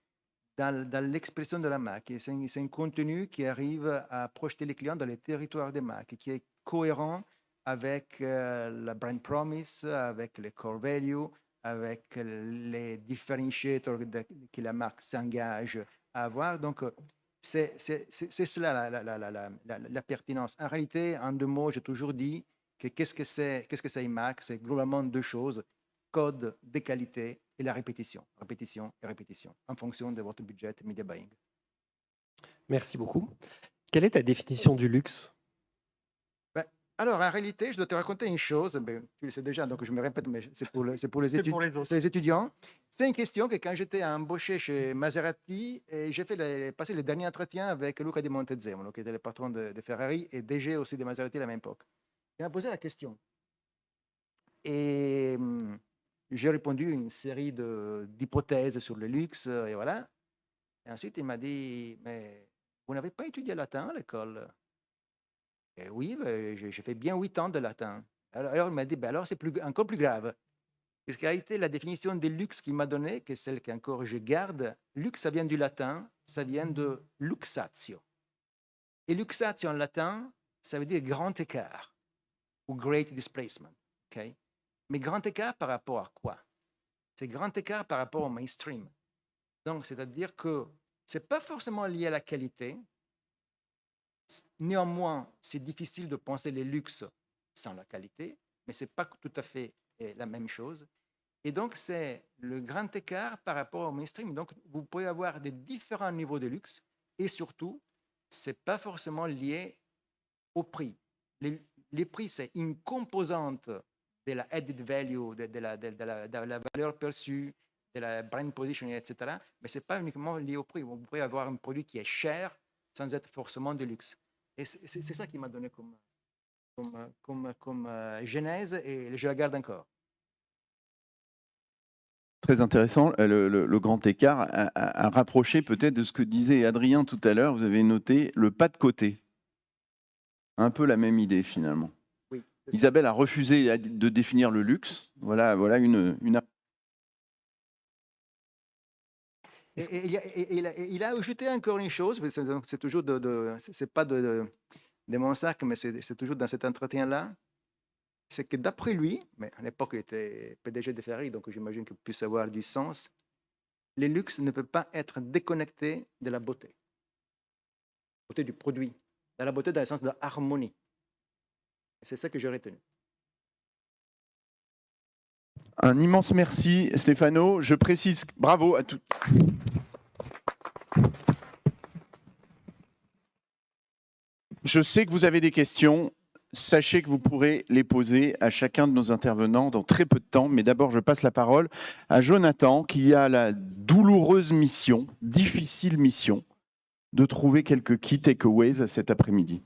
dans l'expression de la marque. C'est un contenu qui arrive à projeter les clients dans les territoires des marques, qui est cohérent avec la brand promise, avec les core values, avec les differentiators que la marque s'engage à avoir. Donc, c'est cela la pertinence. En réalité, en 2 mots, j'ai toujours dit que qu'est-ce que c'est une marque? C'est globalement 2 choses: code de qualité et la répétition, répétition et répétition, en fonction de votre budget media buying. Merci beaucoup. Quelle est ta définition du luxe? Alors, en réalité, je dois te raconter une chose. Tu le sais déjà, donc je me répète, mais c'est pour les étudiants. C'est une question que quand j'étais embauché chez Maserati, j'ai passé le dernier entretien avec Luca Di Montezemolo, qui était le patron de Ferrari et DG aussi de Maserati à la même époque. Il m'a posé la question. Et j'ai répondu une série d'hypothèses sur le luxe, et voilà. Et ensuite, il m'a dit, mais vous n'avez pas étudié latin à l'école? Et oui, j'ai fait bien 8 ans de latin. Alors il m'a dit, alors c'est encore plus grave. Parce qu'en réalité, la définition de luxe qu'il m'a donnée, qui est celle qu'encore je garde, luxe, ça vient du latin, ça vient de luxatio. Et luxatio en latin, ça veut dire grand écart ou great displacement. Okay? Mais grand écart par rapport à quoi? C'est grand écart par rapport au mainstream. Donc, c'est-à-dire que ce n'est pas forcément lié à la qualité. Néanmoins, c'est difficile de penser les luxes sans la qualité, mais ce n'est pas tout à fait la même chose. Et donc, c'est le grand écart par rapport au mainstream. Donc, vous pouvez avoir des différents niveaux de luxe et surtout, ce n'est pas forcément lié au prix. Les prix, c'est une composante de la added value, de la valeur perçue, de la brand positioning, etc. Mais ce n'est pas uniquement lié au prix. Vous pouvez avoir un produit qui est cher sans être forcément de luxe. Et c'est ça qui m'a donné comme genèse et je la garde encore. Très intéressant, le grand écart à rapprocher peut-être de ce que disait Adrien tout à l'heure. Vous avez noté le pas de côté. Un peu la même idée finalement. Oui, Isabelle a refusé de définir le luxe. Voilà une... il a ajouté encore une chose, c'est toujours c'est pas de mon sac, mais c'est toujours dans cet entretien-là, c'est que d'après lui, mais à l'époque il était PDG de Ferrari, donc j'imagine qu'il puisse avoir du sens, le luxe ne peut pas être déconnecté de la beauté du produit, de la beauté dans le sens de harmonie. C'est ça que j'ai retenu. Un immense merci Stéphano. Je précise, bravo à tous. Je sais que vous avez des questions. Sachez que vous pourrez les poser à chacun de nos intervenants dans très peu de temps. Mais d'abord, je passe la parole à Jonathan qui a la douloureuse mission, difficile mission, de trouver quelques key takeaways cet après-midi.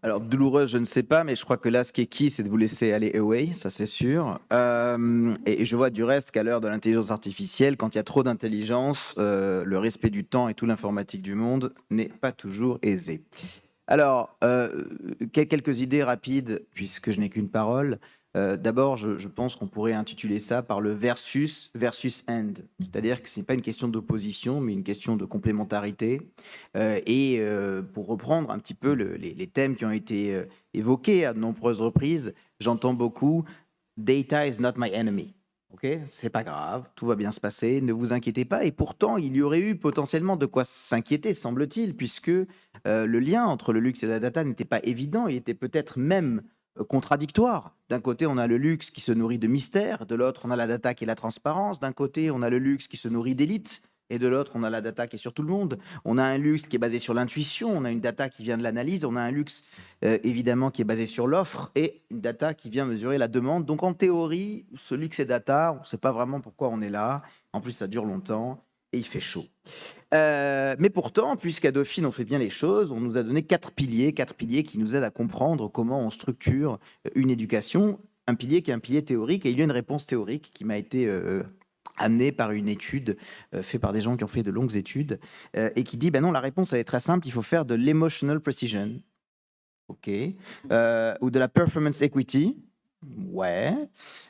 Alors, douloureuse, je ne sais pas, mais je crois que là, ce qui est key, c'est de vous laisser aller away, ça c'est sûr. Et je vois du reste qu'à l'heure de l'intelligence artificielle, quand il y a trop d'intelligence, le respect du temps et tout l'informatique du monde n'est pas toujours aisé. Alors, quelques idées rapides, puisque je n'ai qu'une parole. D'abord, je pense qu'on pourrait intituler ça par le versus and. C'est-à-dire que ce n'est pas une question d'opposition, mais une question de complémentarité. Pour reprendre un petit peu les thèmes qui ont été évoqués à de nombreuses reprises, j'entends beaucoup « data is not my enemy ». Ok, c'est pas grave, tout va bien se passer, ne vous inquiétez pas. Et pourtant, il y aurait eu potentiellement de quoi s'inquiéter, semble-t-il, puisque le lien entre le luxe et la data n'était pas évident, il était peut-être même contradictoire. D'un côté, on a le luxe qui se nourrit de mystère, de l'autre, on a la data qui est la transparence. D'un côté, on a le luxe qui se nourrit d'élite, et de l'autre, on a la data qui est sur tout le monde. On a un luxe qui est basé sur l'intuition, on a une data qui vient de l'analyse, on a un luxe évidemment qui est basé sur l'offre et une data qui vient mesurer la demande. Donc en théorie, ce luxe et data, on ne sait pas vraiment pourquoi on est là. En plus, ça dure longtemps et il fait chaud. Mais pourtant, puisqu'à Dauphine, on fait bien les choses, on nous a donné 4 piliers qui nous aident à comprendre comment on structure une éducation. Un pilier qui est un pilier théorique, et il y a une réponse théorique qui m'a été amenée par une étude faite par des gens qui ont fait de longues études, et qui dit, ben non, la réponse elle est très simple, il faut faire de l'emotional precision, ok, ou de la performance equity, ouais,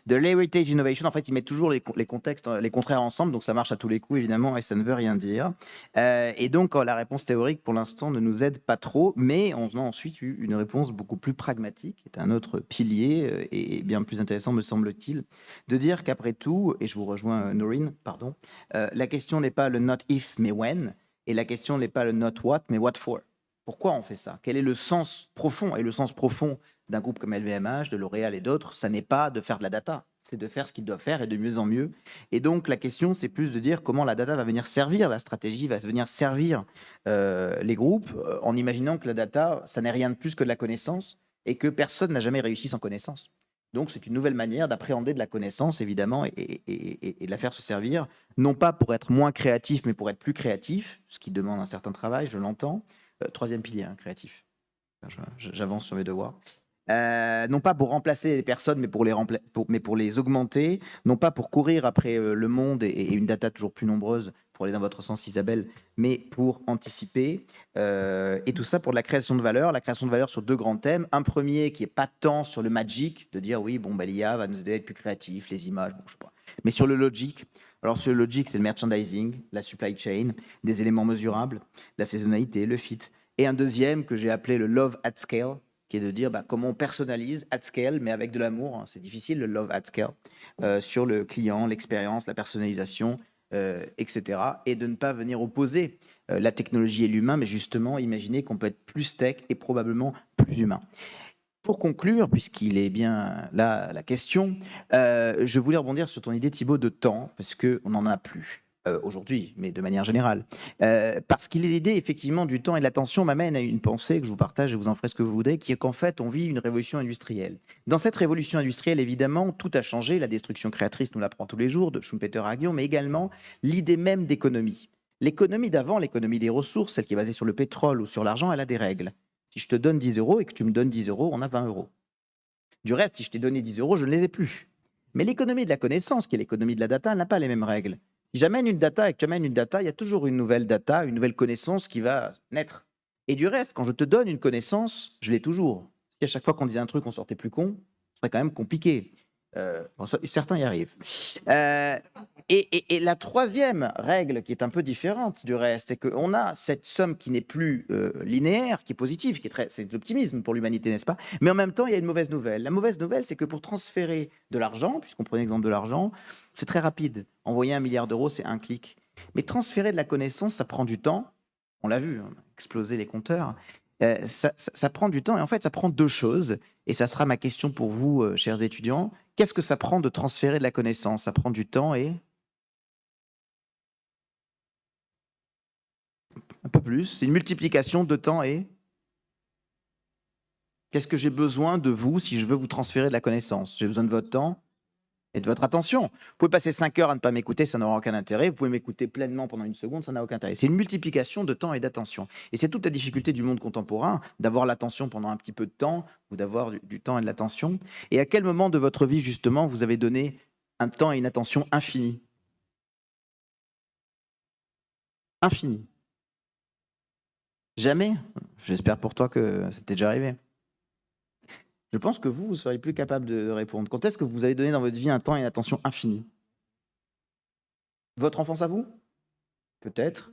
de l'heritage innovation. En fait, ils mettent toujours les contextes, les contraires ensemble, donc ça marche à tous les coups, évidemment, et ça ne veut rien dire. Et donc, la réponse théorique, pour l'instant, ne nous aide pas trop, mais on a ensuite eu une réponse beaucoup plus pragmatique, qui est un autre pilier, et bien plus intéressant, me semble-t-il, de dire qu'après tout, et je vous rejoins, Noreen, pardon, la question n'est pas le not if, mais when, et la question n'est pas le not what, mais what for. Pourquoi on fait ça? Quel est le sens profond? Et le sens profond d'un groupe comme LVMH, de L'Oréal et d'autres, ça n'est pas de faire de la data, c'est de faire ce qu'ils doivent faire et de mieux en mieux. Et donc la question, c'est plus de dire comment la data va venir servir, la stratégie va venir servir les groupes, en imaginant que la data, ça n'est rien de plus que de la connaissance et que personne n'a jamais réussi sans connaissance. Donc c'est une nouvelle manière d'appréhender de la connaissance, évidemment, et de la faire se servir, non pas pour être moins créatif, mais pour être plus créatif, ce qui demande un certain travail, je l'entends. Troisième pilier, hein, créatif. J'avance sur mes devoirs. Non pas pour remplacer les personnes, mais pour les augmenter, non pas pour courir après le monde et une data toujours plus nombreuse, pour aller dans votre sens, Isabelle, mais pour anticiper. Et tout ça pour de la création de valeur sur 2 grands thèmes. Un premier qui est pas tant sur le magic, de dire oui, bon, bah, l'IA va nous aider à être plus créatifs, les images, bon, je sais pas. Mais sur le logic. Alors sur le logic, c'est le merchandising, la supply chain, des éléments mesurables, la saisonnalité, le fit. Et un deuxième que j'ai appelé le love at scale, qui est de dire comment on personnalise at scale, mais avec de l'amour, hein, c'est difficile le love at scale, sur le client, l'expérience, la personnalisation, etc. Et de ne pas venir opposer la technologie et l'humain, mais justement imaginer qu'on peut être plus tech et probablement plus humain. Pour conclure, puisqu'il est bien là la question, je voulais rebondir sur ton idée, Thibaut, de temps, parce qu'on n'en a plus aujourd'hui, mais de manière générale. Parce qu'il est l'idée, effectivement, du temps et de l'attention m'amène à une pensée que je vous partage et vous en ferez ce que vous voudrez, qui est qu'en fait, on vit une révolution industrielle. Dans cette révolution industrielle, évidemment, tout a changé. La destruction créatrice nous l'apprend tous les jours, de Schumpeter à Guillaume, mais également l'idée même d'économie. L'économie d'avant, l'économie des ressources, celle qui est basée sur le pétrole ou sur l'argent, elle a des règles. Si je te donne 10 € et que tu me donnes 10 €, on a 20 €. Du reste, si je t'ai donné 10 €, je ne les ai plus. Mais l'économie de la connaissance, qui est l'économie de la data, elle n'a pas les mêmes règles. Si j'amène une data et que tu amènes une data, il y a toujours une nouvelle data, une nouvelle connaissance qui va naître. Et du reste, quand je te donne une connaissance, je l'ai toujours. Si à chaque fois qu'on disait un truc, on sortait plus con, ce serait quand même compliqué. Certains y arrivent. Et la troisième règle qui est un peu différente du reste, c'est qu'on a cette somme qui n'est plus linéaire, qui est positive, c'est de l'optimisme pour l'humanité, n'est-ce pas? Mais en même temps, il y a une mauvaise nouvelle. La mauvaise nouvelle, c'est que pour transférer de l'argent, puisqu'on prend l'exemple de l'argent, c'est très rapide. Envoyer 1 milliard d'euros, c'est un clic. Mais transférer de la connaissance, ça prend du temps. On l'a vu, hein, exploser les compteurs. Ça prend du temps et en fait, ça prend 2 choses. Et ça sera ma question pour vous, chers étudiants. Qu'est-ce que ça prend de transférer de la connaissance? Ça prend du temps et... Un peu plus. C'est une multiplication de temps et... Qu'est-ce que j'ai besoin de vous si je veux vous transférer de la connaissance? J'ai besoin de votre temps et de votre attention. Vous pouvez passer 5 heures à ne pas m'écouter, ça n'aura aucun intérêt. Vous pouvez m'écouter pleinement pendant 1 seconde, ça n'a aucun intérêt. C'est une multiplication de temps et d'attention. Et c'est toute la difficulté du monde contemporain, d'avoir l'attention pendant un petit peu de temps ou d'avoir du temps et de l'attention. Et à quel moment de votre vie, justement, vous avez donné un temps et une attention infinis? Infini. Jamais. J'espère pour toi que c'était déjà arrivé. Je pense que vous seriez plus capable de répondre. Quand est-ce que vous avez donné dans votre vie un temps et une attention infinie? Votre enfance à vous? Peut-être.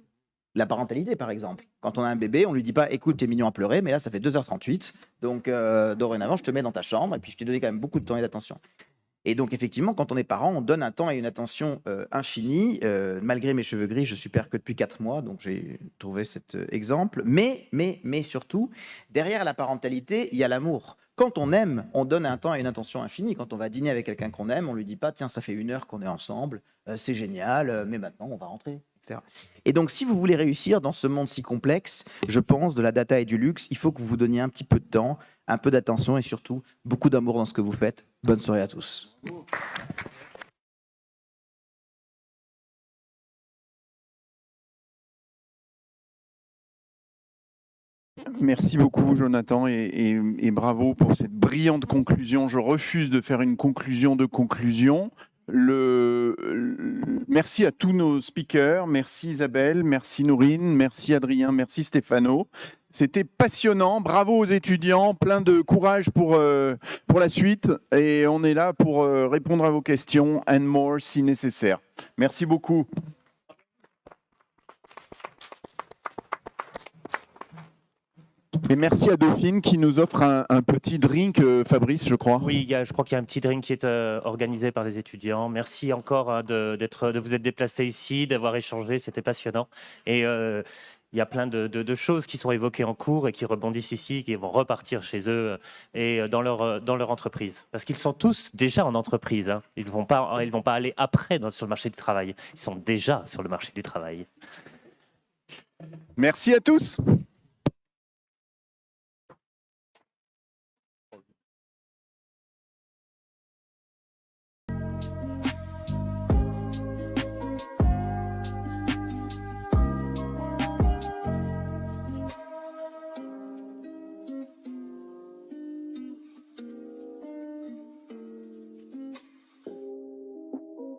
La parentalité, par exemple. Quand on a un bébé, on lui dit pas « écoute, t'es mignon à pleurer, mais là, ça fait 2h38, donc dorénavant, je te mets dans ta chambre, et puis je t'ai donné quand même beaucoup de temps et d'attention. » Et donc, effectivement, quand on est parent, on donne un temps et une attention infinie. Malgré mes cheveux gris, je suis père que depuis 4 mois, donc j'ai trouvé cet exemple. Mais surtout, derrière la parentalité, il y a l'amour. Quand on aime, on donne un temps et une attention infinie. Quand on va dîner avec quelqu'un qu'on aime, on lui dit pas « tiens, ça fait 1 heure qu'on est ensemble, c'est génial, mais maintenant, on va rentrer ». Et donc, si vous voulez réussir dans ce monde si complexe, je pense, de la data et du luxe, il faut que vous vous donniez un petit peu de temps, un peu d'attention et surtout beaucoup d'amour dans ce que vous faites. Bonne soirée à tous. Merci beaucoup, Jonathan, et bravo pour cette brillante conclusion. Je refuse de faire une conclusion de conclusion. Merci à tous nos speakers, merci Isabelle, merci Nourine, merci Adrien, merci Stéphano. C'était passionnant, bravo aux étudiants, plein de courage pour la suite et on est là pour répondre à vos questions and more si nécessaire. Merci beaucoup. Et merci à Dauphine qui nous offre un petit drink, Fabrice, je crois. Oui, je crois qu'il y a un petit drink qui est organisé par les étudiants. Merci encore de vous être déplacés ici, d'avoir échangé, c'était passionnant. Et il y a plein de choses qui sont évoquées en cours et qui rebondissent ici, qui vont repartir chez eux et dans leur entreprise. Parce qu'ils sont tous déjà en entreprise. Hein. Ils ne vont pas aller après sur le marché du travail. Ils sont déjà sur le marché du travail. Merci à tous.